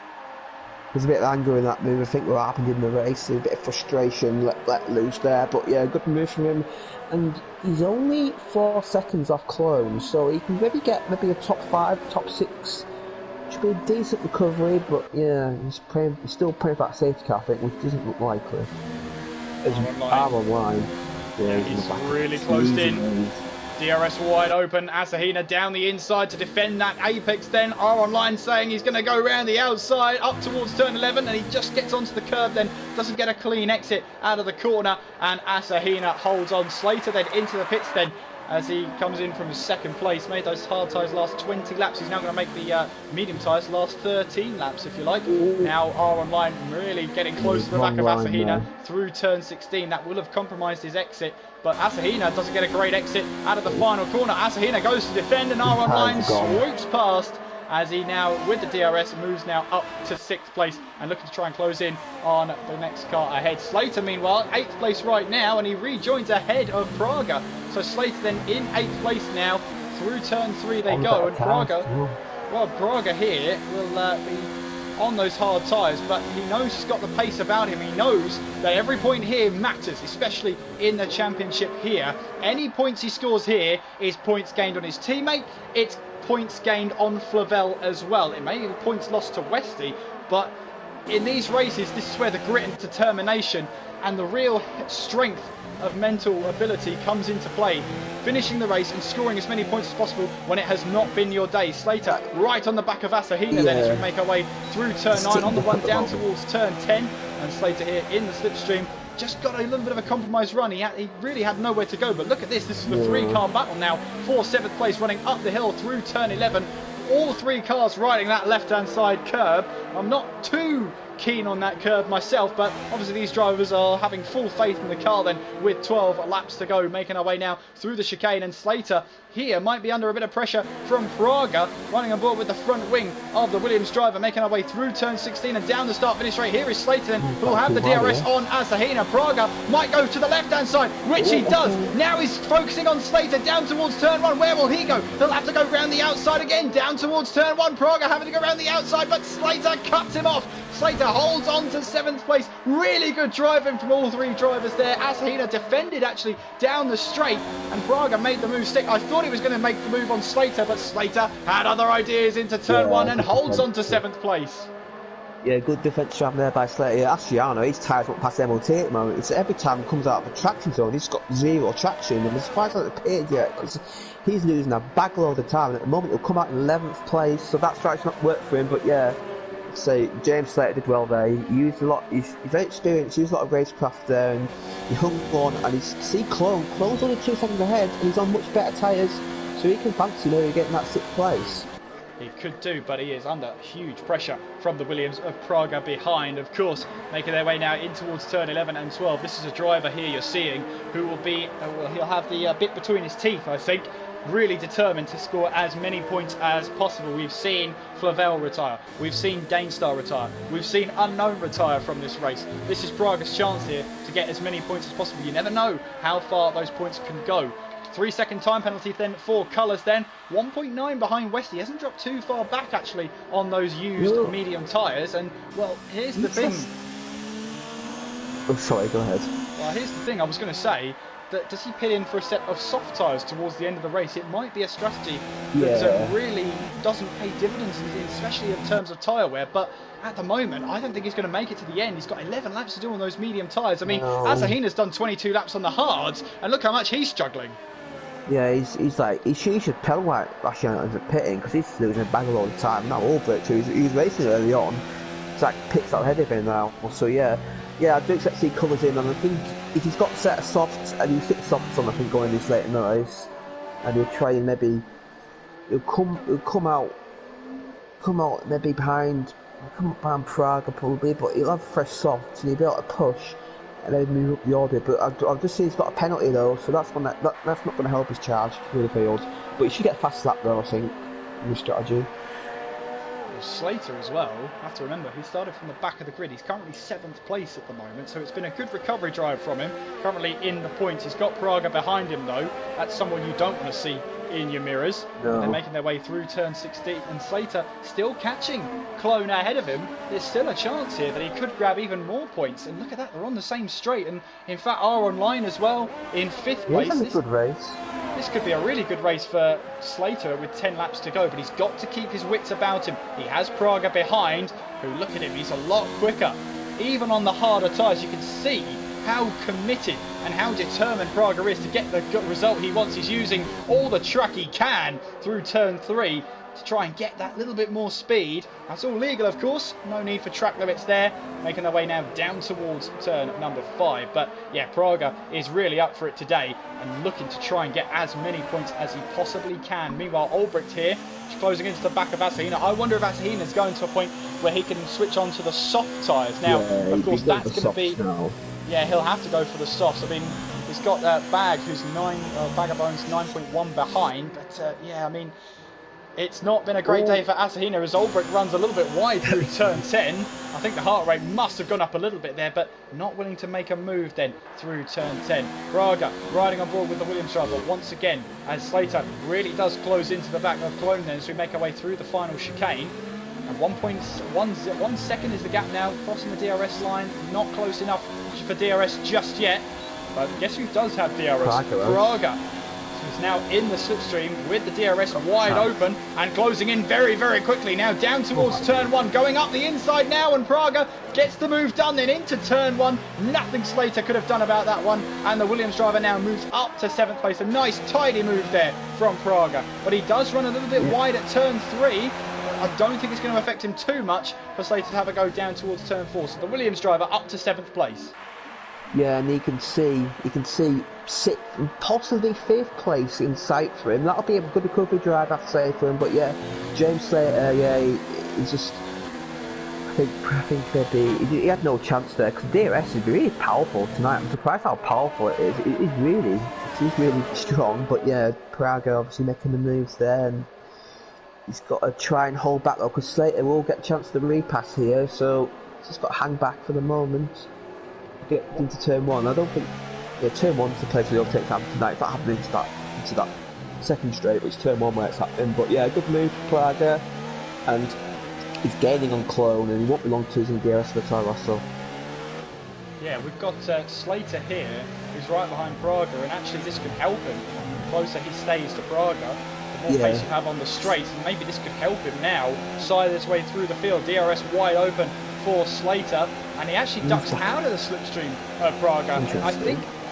There's a bit of anger in that move. I think what happened in the race, a bit of frustration let loose there. But yeah, good move from him. And he's only 4 seconds off Clone, so he can maybe get a top 5, top 6. Should be a decent recovery, but yeah, he's still praying for that safety car, I think, which doesn't look likely. As R Online. Yeah, he's really closed in. DRS wide open. Asahina down the inside to defend that apex then. R Online saying he's going to go around the outside up towards turn 11, and he just gets onto the curb then. Doesn't get a clean exit out of the corner, and Asahina holds on. Slater then into the pits then, as he comes in from second place. Made those hard tyres last 20 laps. He's now going to make the medium tyres last 13 laps, if you like. Now R Online really getting close to the back of Asahina through turn 16. That will have compromised his exit, but Asahina doesn't get a great exit out of the final corner. Asahina goes to defend, and R Online swoops past, as he now, with the DRS, moves now up to 6th place and looking to try and close in on the next car ahead. Slater, meanwhile, 8th place right now, and he rejoins ahead of Praga. So Slater then in 8th place now. Through turn 3 they go, and Praga here will be on those hard tyres, but he knows he's got the pace about him. He knows that every point here matters, especially in the championship here. Any points he scores here is points gained on his teammate. It's points gained on Flavel as well. It may be points lost to Westy, but in these races, this is where the grit and determination and the real strength of mental ability comes into play. Finishing the race and scoring as many points as possible when it has not been your day. Slater right on the back of Asahina then as we make our way through turn 9 on the run down towards turn 10, and Slater here in the slipstream just got a little bit of a compromised run. He really had nowhere to go, but look at this. This is the 3-car battle now for 7th place, running up the hill through turn 11. All 3 cars riding that left-hand side curb. I'm not too keen on that curve myself, but obviously these drivers are having full faith in the car then, with 12 laps to go, making our way now through the chicane. And Slater here might be under a bit of pressure from Praga, running on board with the front wing of the Williams driver, making our way through turn 16 and down the start finish straight. Here is Slater then, who will have the DRS on Asahina. Praga might go to the left hand side, which he does. Now he's focusing on Slater down towards turn 1. Where will he go? He'll have to go round the outside again, down towards turn 1. Praga having to go round the outside, but Slater cuts him off. Slater holds on to 7th place. Really good driving from all 3 drivers there. Asahina defended actually down the straight, and Praga made the move stick. I thought he was going to make the move on Slater, but Slater had other ideas into turn 1 and holds on to 7th place. Yeah, good defence job there by Slater. Asciano, his tyres won't pass MOT at the moment. It's every time he comes out of the traction zone, he's got 0 traction, and I'm surprised he's not at the pit yet, because he's losing a bag load of time, and at the moment he'll come out in 11th place, so that strike's not worked for him. But yeah, so James Slater did well there. He used a lot. He's very experienced. He used a lot of racecraft there, and he hung on. And see Clone's only 2 seconds ahead, and he's on much better tyres, so he can fancy getting that 6th place. He could do, but he is under huge pressure from the Williams of Praga behind, of course, making their way now in towards turn 11 and 12. This is a driver here you're seeing who will be, he'll have the bit between his teeth, I think, really determined to score as many points as possible. We've seen Flavel retire, we've seen Danestar retire, we've seen Unknown retire from this race. This is Praga's chance here to get as many points as possible. You never know how far those points can go. 3-second time penalty then for Colours then. 1.9 behind Westy. He hasn't dropped too far back actually on those used medium tyres. And well, here's the thing. Oh, sorry, go ahead. Well, here's the thing. I was going to say that does he pit in for a set of soft tyres towards the end of the race? It might be a strategy that really doesn't pay dividends, especially in terms of tyre wear. But at the moment, I don't think he's going to make it to the end. He's got 11 laps to do on those medium tyres. I mean, Asahina's done 22 laps on the hards, and look how much he's struggling. Yeah, he's like, he should penalise Asciano into pitting, because he's losing a bag of all the time. Not all but he was racing early on. It's like pits out ahead of him now. So yeah, I do expect to see Colours in, and I think if he's got a set of softs, and he'll stick softs on, I think, going this late in the race, and he'll try and maybe he'll come out maybe behind Praga probably, but he'll have fresh softs and he'll be able to push and then move up the order. But I've just seen he's got a penalty though, so that's not going to help his charge through the field. But he should get a fast lap though, I think, in the strategy. Slater as well, I have to remember, he started from the back of the grid. He's currently 7th place at the moment, so it's been a good recovery drive from him. Currently in the points. He's got Praga behind him though. That's someone you don't want to see in your mirrors. No. They're making their way through turn 16, and Slater still catching Clone ahead of him. There's still a chance here that he could grab even more points, and look at that, they're on the same straight, and in fact are online as well in 5th place. It's a good race. This could be a really good race for Slater with 10 laps to go, but he's got to keep his wits about him. He has Praga behind, who, look at him, he's a lot quicker. Even on the harder tyres, you can see how committed and how determined Praga is to get the good result he wants. He's using all the track he can through turn 3 to try and get that little bit more speed. That's all legal, of course. No need for track limits there. Making their way now down towards turn number 5. But yeah, Praga is really up for it today and looking to try and get as many points as he possibly can. Meanwhile, Albrecht here, closing into the back of Asahina. I wonder if Asahina's going to a point where he can switch on to the soft tyres. Now, of course, that's going to be... Now. Yeah, he'll have to go for the softs. I mean, he's got Bag, who's Bag of Bones 9.1 behind. But yeah, I mean, it's not been a great day for Asahina as Albrecht runs a little bit wide through turn 10. I think the heart rate must have gone up a little bit there, but not willing to make a move then through turn 10. Praga riding on board with the Williams driver once again as Slater really does close into the back of Cologne then as we make our way through the final chicane. And 1 second is the gap now, crossing the DRS line. Not close enough for DRS just yet. But guess who does have DRS? Praga. He's now in the slipstream with the DRS wide open and closing in very, very quickly now down towards turn 1, going up the inside now, and Praga gets the move done then into turn 1. Nothing Slater could have done about that one, and the Williams driver now moves up to 7th place. A nice tidy move there from Praga, but he does run a little bit wide at turn 3. I don't think it's going to affect him too much for Slater to have a go down towards turn 4. So the Williams driver up to 7th place. Yeah, and you can see 6th and possibly 5th place in sight for him. That'll be a good recovery drive, I'd say, for him. But yeah, James Slater, yeah, he's just... I think maybe he had no chance there because DRS is really powerful tonight. I'm surprised how powerful it is. It is really strong. But yeah, Praga obviously making the moves there, and he's got to try and hold back though because Slater will get a chance to repass here. So he's just got to hang back for the moment. Get into turn 1. I don't think turn 1's the place where he'll take time tonight. If that happened into that second straight, which turn 1 where it's happening. But yeah, good move for Praga, and he's gaining on Clone, and he won't be long to losing DRS for the Toro Rosso. Yeah, we've got Slater here, who's right behind Praga, and actually this could help him. The closer he stays to Praga, the more pace you have on the straight, and maybe this could help him now side his way through the field. DRS wide open for Slater, and he actually ducks out of the slipstream of Praga.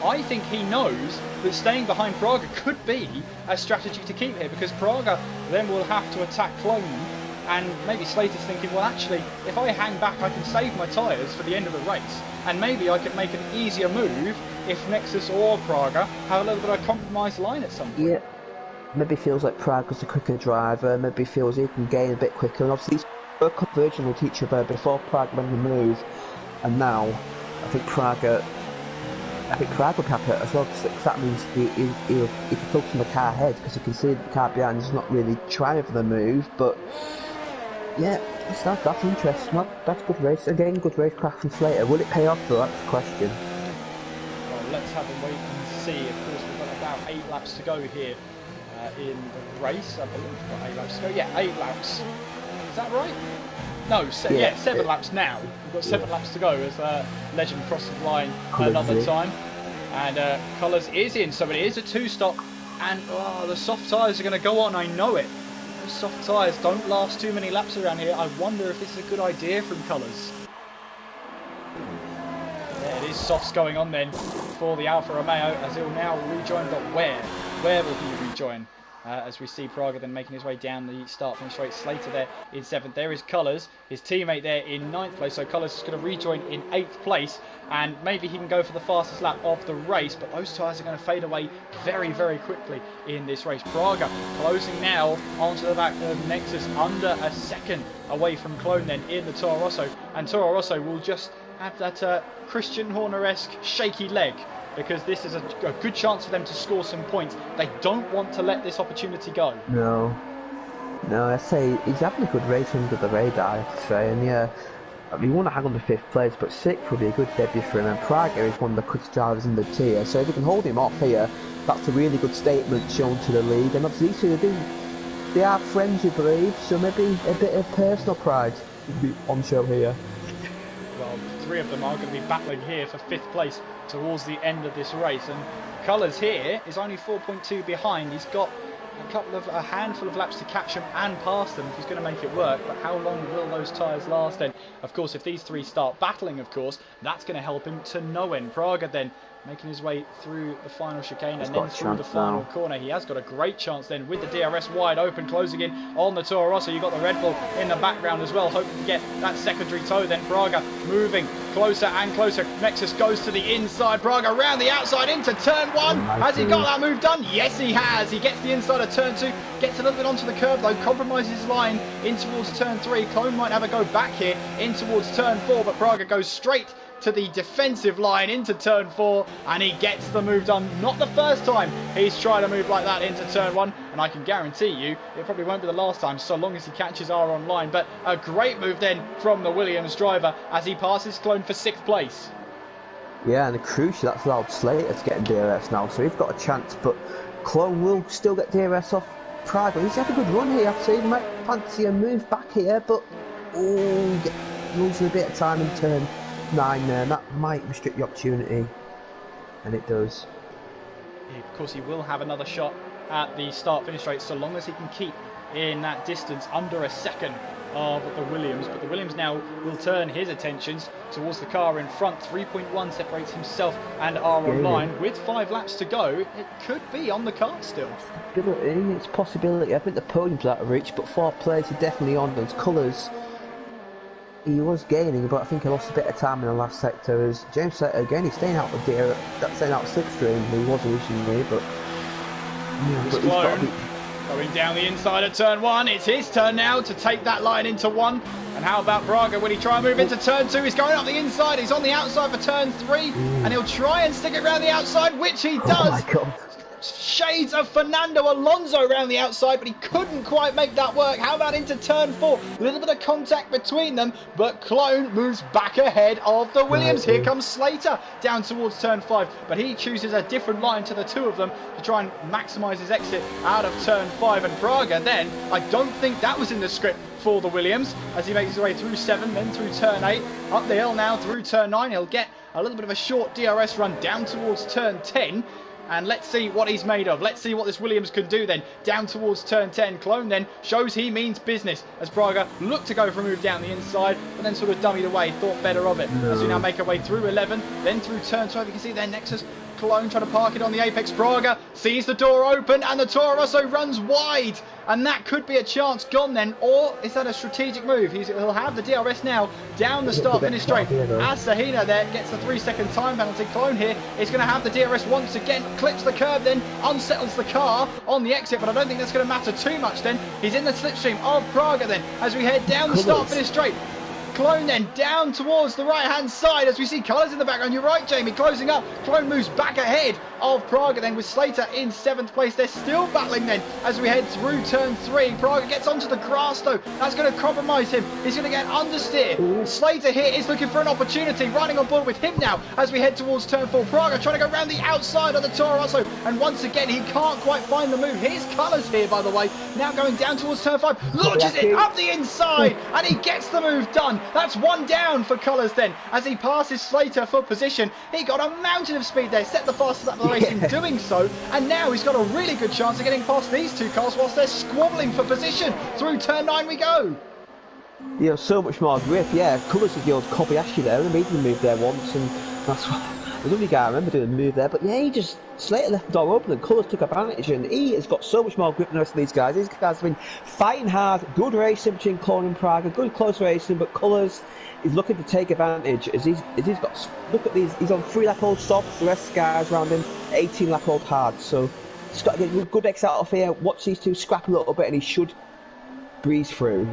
I think he knows that staying behind Praga could be a strategy to keep here, because Praga then will have to attack Clone, and maybe Slater's thinking, well actually, if I hang back I can save my tyres for the end of the race, and maybe I can make an easier move if Nexus or Praga have a little bit of a compromised line at some point. Yeah, maybe feels like Praga's a quicker driver, maybe feels he can gain a bit quicker, and obviously he's converging with each other before Praga made the move, and now I think Praga would have it as well, because that means he can focus on the car ahead, because you can see the car behind is not really trying for the move. But yeah, that's interesting. That's good race. Again, good racecraft from Slater. Will it pay off though? That's the question. Well, let's have a wait and see. Of course, we've got about 8 laps to go here in the race. I believe we've got 8 laps to go. Yeah, 8 laps. Is that right? No, 7 laps now. We've got 7 laps to go as Legend crosses the line another time. And Colours is in, so it is a 2-stop. And the soft tyres are going to go on, I know it. Those soft tyres don't last too many laps around here. I wonder if this is a good idea from Colours. Yeah, it is softs going on then for the Alfa Romeo, as he'll now rejoin, but where? Where will he rejoin? As we see Praga then making his way down the start-finish straight. Slater there in 7th. There is Colours, his teammate there in 9th place. So Colours is going to rejoin in 8th place, and maybe he can go for the fastest lap of the race. But those tyres are going to fade away very, very quickly in this race. Praga closing now onto the back of Nexus, under a second away from Clone then in the Toro Rosso. And Toro Rosso will just have that Christian Horner-esque shaky leg, because this is a good chance for them to score some points. They don't want to let this opportunity go. No, I say he's having a good race under the radar, I have to say. And yeah, I mean, you want to hang on to 5th place, but 6th would be a good debut for him. And Praga is one of the quickest drivers in the tier, so if we can hold him off here, that's a really good statement shown to the league. And obviously, they are friends, you believe, so maybe a bit of personal pride would be on show here. Well, 3 of them are going to be battling here for 5th place towards the end of this race, and Colours here is only 4.2 behind. He's got a handful of laps to catch them and pass them if he's going to make it work, but how long will those tyres last then? Of course, if these 3 start battling, of course, that's going to help him to no end. Praga then making his way through the final chicane He's and got then a through the chance final now. corner. He has got a great chance then with the DRS wide open, closing in on the Toro Rosso. You've got the Red Bull in the background as well, hoping to get that secondary toe. Then Braga moving closer and closer. Nexus goes to the inside. Braga around the outside into turn 1. Has he got that move done? Yes, he has. He gets the inside of turn 2, gets a little bit onto the curb though, compromises his line in towards turn 3. Clone might have a go back here in towards turn 4, but Braga goes straight to the defensive line into turn 4, and he gets the move done. Not the first time he's tried a move like that into turn 1, and I can guarantee you it probably won't be the last time, so long as he catches R online. But a great move then from the Williams driver as he passes Clone for 6th place. Yeah, and crucially, that's allowed Slater to get DRS now, so he's got a chance, but Clone will still get DRS off Praga. He's had a good run here, I'd say. He might fancy a move back here, but losing a bit of time in turn 9 there, and that might restrict the opportunity, and it does. Of course, he will have another shot at the start-finish straight, so long as he can keep in that distance under a second of the Williams. But the Williams now will turn his attentions towards the car in front. 3.1 separates himself and R online. With 5 laps to go, it could be on the card still. It's a possibility. I think the podium's out of reach, but 4th place is definitely on those colours. He was gaining, but I think he lost a bit of time in the last sector. As James said again, he's staying out of staying out of slipstream. He was originally, but he's got to be going down the inside of turn 1. It's his turn now to take that line into 1. And how about Braga? Will he try and move into turn 2? He's going up the inside. He's on the outside for turn 3, and he'll try and stick it around the outside, which he does. Oh my God. Shades of Fernando Alonso around the outside, but he couldn't quite make that work. How about into turn 4? A little bit of contact between them, but Clone moves back ahead of the Williams. Here comes Slater down towards turn 5, but he chooses a different line to the two of them to try and maximise his exit out of turn 5. And Braga then, I don't think that was in the script for the Williams, as he makes his way through 7, then through turn 8, up the hill now through turn 9. He'll get a little bit of a short DRS run down towards turn 10. And let's see what he's made of. Let's see what this Williams can do then. Down towards turn 10. Clone then shows he means business as Braga looked to go for a move down the inside, but then sort of dummied away, thought better of it. As we now make our way through 11, then through turn 12. You can see there Nexus. Clone trying to park it on the apex. Braga sees the door open and the Toro Rosso runs wide, and that could be a chance gone then, or is that a strategic move? He'll have the DRS now down the start finish straight as Sahina there gets the 3-second time penalty. Clone here is going to have the DRS once again, clips the curb, then unsettles the car on the exit, but I don't think that's going to matter too much then. He's in the slipstream of Braga then as we head down the start finish straight. Clone then down towards the right hand side as we see colours in the background. You're right, Jamie, closing up. Clone moves back ahead of Braga then with Slater in 7th place. They're still battling then as we head through turn 3. Braga gets onto the grass though. That's going to compromise him. He's going to get understeer. Slater here is looking for an opportunity, running on board with him now as we head towards turn 4. Braga trying to go around the outside of the Toro Rosso, and once again he can't quite find the move. Here's Colours here, by the way, now going down towards turn 5, launches it up the inside and he gets the move done. That's 1 down for Colours then as he passes Slater for position. He got a mountain of speed there, set the fastest lap of the race in doing so, and now he's got a really good chance of getting past these two cars whilst they're squabbling for position. Through turn 9 we go. You know, so much more grip. Yeah, Colours is the old Kobayashi there. I remember he did move there once, and that's what the only guy I remember doing a move there. But yeah, Slater left the door open and Colours took advantage, and he has got so much more grip than the rest of these guys. These guys have been fighting hard, good racing between Clone and Praga, good close racing, but Colours is looking to take advantage as he's got, look at these, he's on 3-lap-old softs, the rest of the guys around him 18-lap-old hards, so he's got to get a good exit off here, watch these two scrap a little bit and he should breeze through.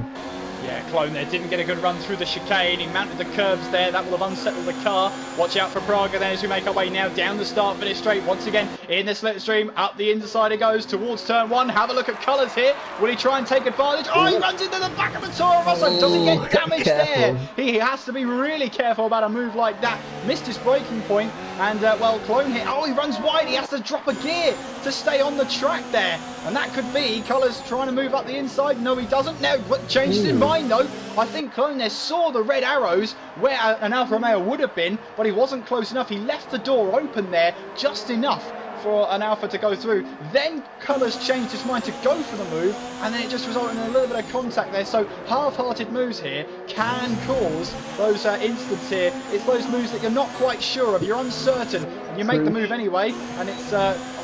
Yeah, Clone there didn't get a good run through the chicane. He mounted the curbs there. That will have unsettled the car. Watch out for Braga then as we make our way now down the start finish straight. Once again in the slipstream. Up the inside it goes towards turn 1. Have a look at Colours here. Will he try and take advantage? Oh, he runs into the back of the Toro Rosso. Does he get damaged there? He has to be really careful about a move like that. Missed his braking point. And, well, Clone here. Oh, he runs wide. He has to drop a gear to stay on the track there. And that could be Colours trying to move up the inside. No, he doesn't. Now, changes his mind, though. I think Clone there saw the red arrows where an Alfa Romeo would have been, but he wasn't close enough. He left the door open there just enough for an Alpha to go through. Then Colours changed his mind to go for the move, and then it just resulted in a little bit of contact there. So half-hearted moves here can cause those incidents here. It's those moves that you're not quite sure of, you're uncertain, and you make the move anyway, and it's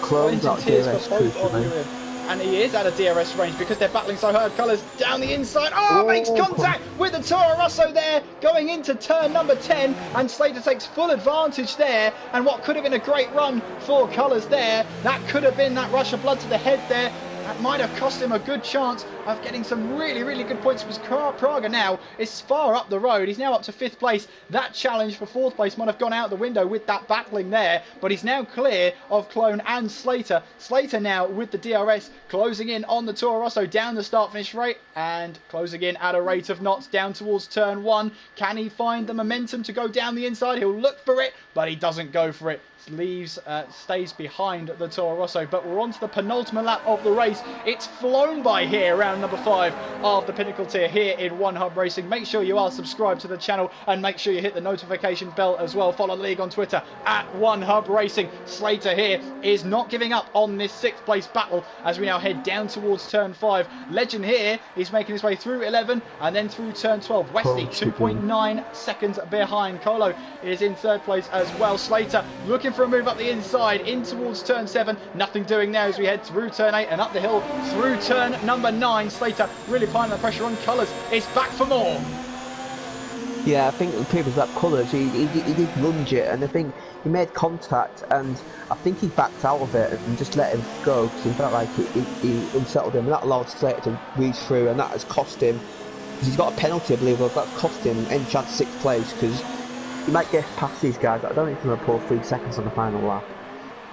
Close out DRS for both of you. And he is out of DRS range because they're battling so hard. Colours down the inside. Oh, makes contact with the Toro Rosso there going into turn number 10. And Slater takes full advantage there. And what could have been a great run for Colours there, that could have been that rush of blood to the head there. That might have cost him a good chance of getting some really, really good points. Because Praga now is far up the road. He's now up to 5th place. That challenge for 4th place might have gone out the window with that battling there. But he's now clear of Clone and Slater. Slater now with the DRS closing in on the Toro Rosso down the start-finish rate. And closing in at a rate of knots down towards turn 1. Can he find the momentum to go down the inside? He'll look for it, but he doesn't go for it. Stays behind the Toro Rosso, but we're on to the penultimate lap of the race. It's flown by here, round number 5 of the Pinnacle Tier here in One Hub Racing. Make sure you are subscribed to the channel and make sure you hit the notification bell as well. Follow the league on Twitter at One Hub Racing. Slater here is not giving up on this 6th place battle as we now head down towards turn 5. Legend here is making his way through 11 and then through turn 12. Westy 2.9 seconds behind. Colo is in 3rd place as well. Slater looking for a move up the inside in towards turn 7. Nothing doing now as we head through turn 8 and up the hill through turn number 9. Slater really applying the pressure on Colours. It's back for more. Yeah, I think the previous lap Colours, he did lunge it, and I think he made contact, and I think he backed out of it and just let him go because he felt like he unsettled him, and that allowed Slater to reach through, and that has cost him, because he's got a penalty, I believe, that's cost him any chance 6th place, because he might get past these guys, but I don't think he's going to pull 3 seconds on the final lap.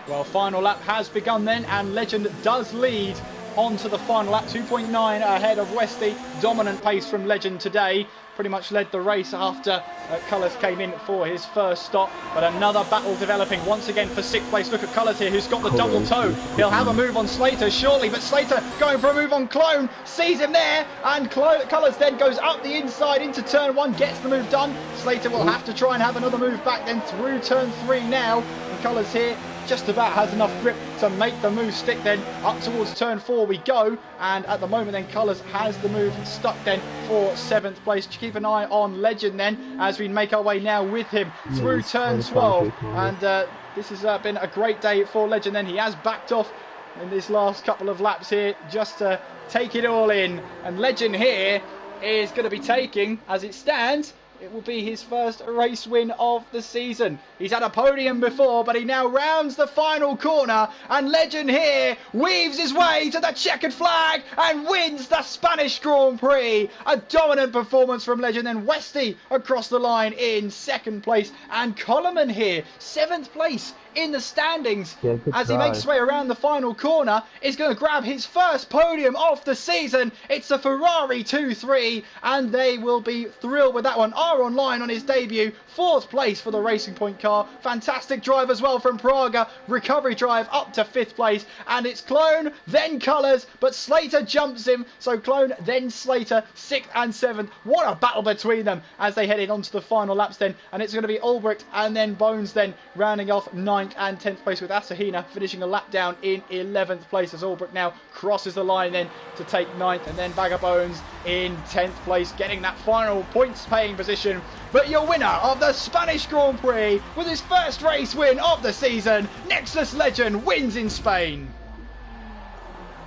Well, final lap has begun then, and Legend does lead on to the final lap. 2.9 ahead of Westy. Dominant pace from Legend today. Pretty much led the race after Colours came in for his first stop. But another battle developing once again for 6th place. Look at Colours here, who's got the double toe. He'll have a move on Slater, surely, but Slater going for a move on Clone. Sees him there, and Colours then goes up the inside into turn 1, gets the move done. Slater will have to try and have another move back then through turn 3 now. And Colours here just about has enough grip to make the move stick then. Up towards turn 4 we go, and at the moment then Colours has the move stuck then for 7th place. Keep an eye on Legend then as we make our way now with him through turn 12, and this has been a great day for Legend then. He has backed off in this last couple of laps here just to take it all in, and Legend here is going to be taking, as it stands, it will be his first race win of the season. He's had a podium before, but he now rounds the final corner, and Legend here weaves his way to the checkered flag and wins the Spanish Grand Prix. A dominant performance from Legend, and Westy across the line in 2nd place, and Coleman here 7th place in the standings as he makes his way around the final corner. Is going to grab his first podium of the season. It's a Ferrari 2-3, and they will be thrilled with that one. Are online on his debut, 4th place for the Racing Point car. Fantastic drive as well from Praga. Recovery drive up to 5th place, and it's Clone then Colours, but Slater jumps him, so Clone then Slater 6th and 7th. What a battle between them as they headed on to the final laps then, and it's going to be Albrecht and then Bones then rounding off 9th and 10th place, with Asahina finishing a lap down in 11th place as Albrecht now crosses the line then to take 9th, and then Bagger Bones in 10th place getting that final points paying position. But your winner of the Spanish Grand Prix with his first race win of the season, Nexus Legend wins in Spain.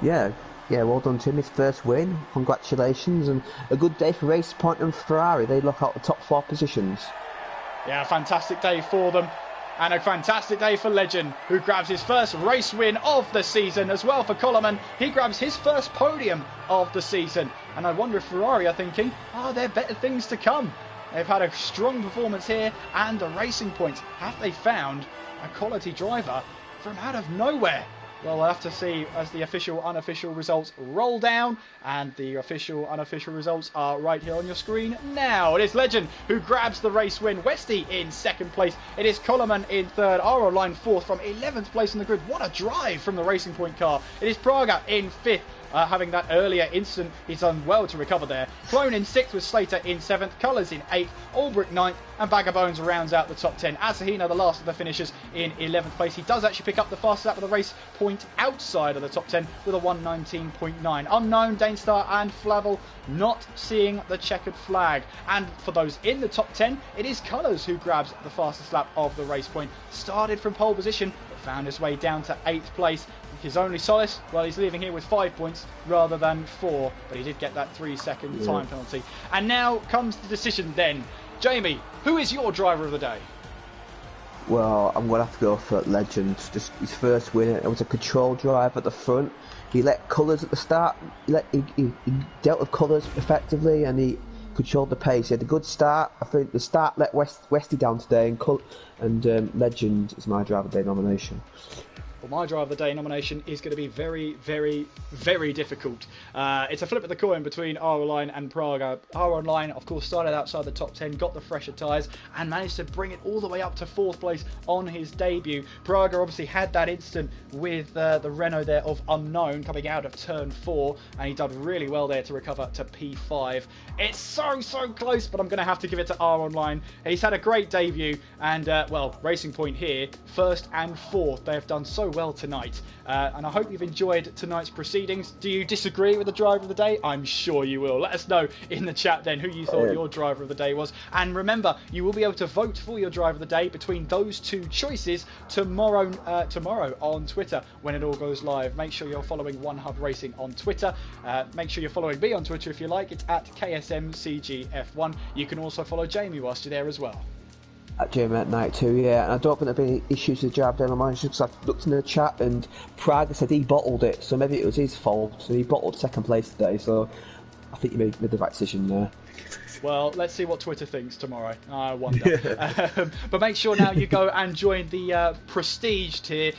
Yeah, well done to him, his first win, congratulations, and a good day for Race Point and Ferrari. They look out the top 4 positions. Yeah, fantastic day for them. And a fantastic day for Legend, who grabs his first race win of the season. As well for Coleman, he grabs his first podium of the season. And I wonder if Ferrari are thinking, are there better things to come? They've had a strong performance here and the Racing Point. Have they found a quality driver from out of nowhere? Well, we'll have to see as the official, unofficial results roll down, and the official, unofficial results are right here on your screen now. It is Legend who grabs the race win. Westy in 2nd place. It is Coleman in 3rd. Aro line 4th from 11th place in the grid. What a drive from the Racing Point car. It is Praga in 5th. having that earlier incident. He's done well to recover there. Clone in 6th with Slater in 7th, Colours in 8th, Albrook 9th, and Vagabones rounds out the top 10. Asahino, the last of the finishers, in 11th place. He does actually pick up the fastest lap of the race point outside of the top 10 with a 1:19.9. Unknown, Dainstar and Flavel not seeing the checkered flag. And for those in the top 10, it is Colours who grabs the fastest lap of the race point. Started from pole position, but found his way down to 8th place. His only solace, well, he's leaving here with 5 points rather than 4, but he did get that 3-second time penalty. And now comes the decision then. Jamie, who is your driver of the day? Well, I'm going to have to go for Legend. Just his first win. It was a control drive at the front. He let Colours at the start. He dealt with Colours effectively, and he controlled the pace. He had a good start. I think the start let Westy down today, and Legend is my driver of the day nomination. Well, my driver of the day nomination is going to be very, very, very difficult. It's a flip of the coin between R-Online and Praga. R-Online, of course, started outside the top 10, got the fresher tyres, and managed to bring it all the way up to 4th place on his debut. Praga obviously had that incident with the Renault there of Unknown coming out of turn 4, and he done really well there to recover to P5. It's so close, but I'm going to have to give it to R-Online. He's had a great debut, and, well, Racing Point here, 1st and 4th. They have done so well tonight, and I hope you've enjoyed tonight's proceedings. Do you disagree with the driver of the day? I'm sure you will. Let us know in the chat then who you thought your driver of the day was, and remember, you will be able to vote for your driver of the day between those two choices tomorrow on Twitter when it all goes live. Make sure you're following One Hub Racing on Twitter. Make sure you're following me on Twitter if you like. It's at KSMCGF1. You can also follow Jamie whilst you're there as well. At Jamie at night too, yeah. And I don't think there'll be any issues with drive down on mine, because I've looked in the chat and Praga said he bottled it, so maybe it was his fault. So he bottled 2nd place today, so I think you made the right decision there. Well, let's see what Twitter thinks tomorrow. I wonder. But make sure now you go and join the Prestige tier.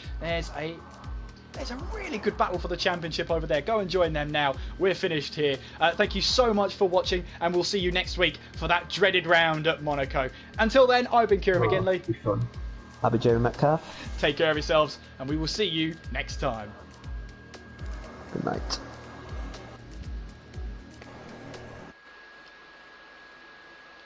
There's a really good battle for the championship over there. Go and join them now. We're finished here. Thank you so much for watching, and we'll see you next week for that dreaded round at Monaco. Until then, I've been Kieran McGinley. I've been Jeremy Metcalf. Take care of yourselves, and we will see you next time. Good night.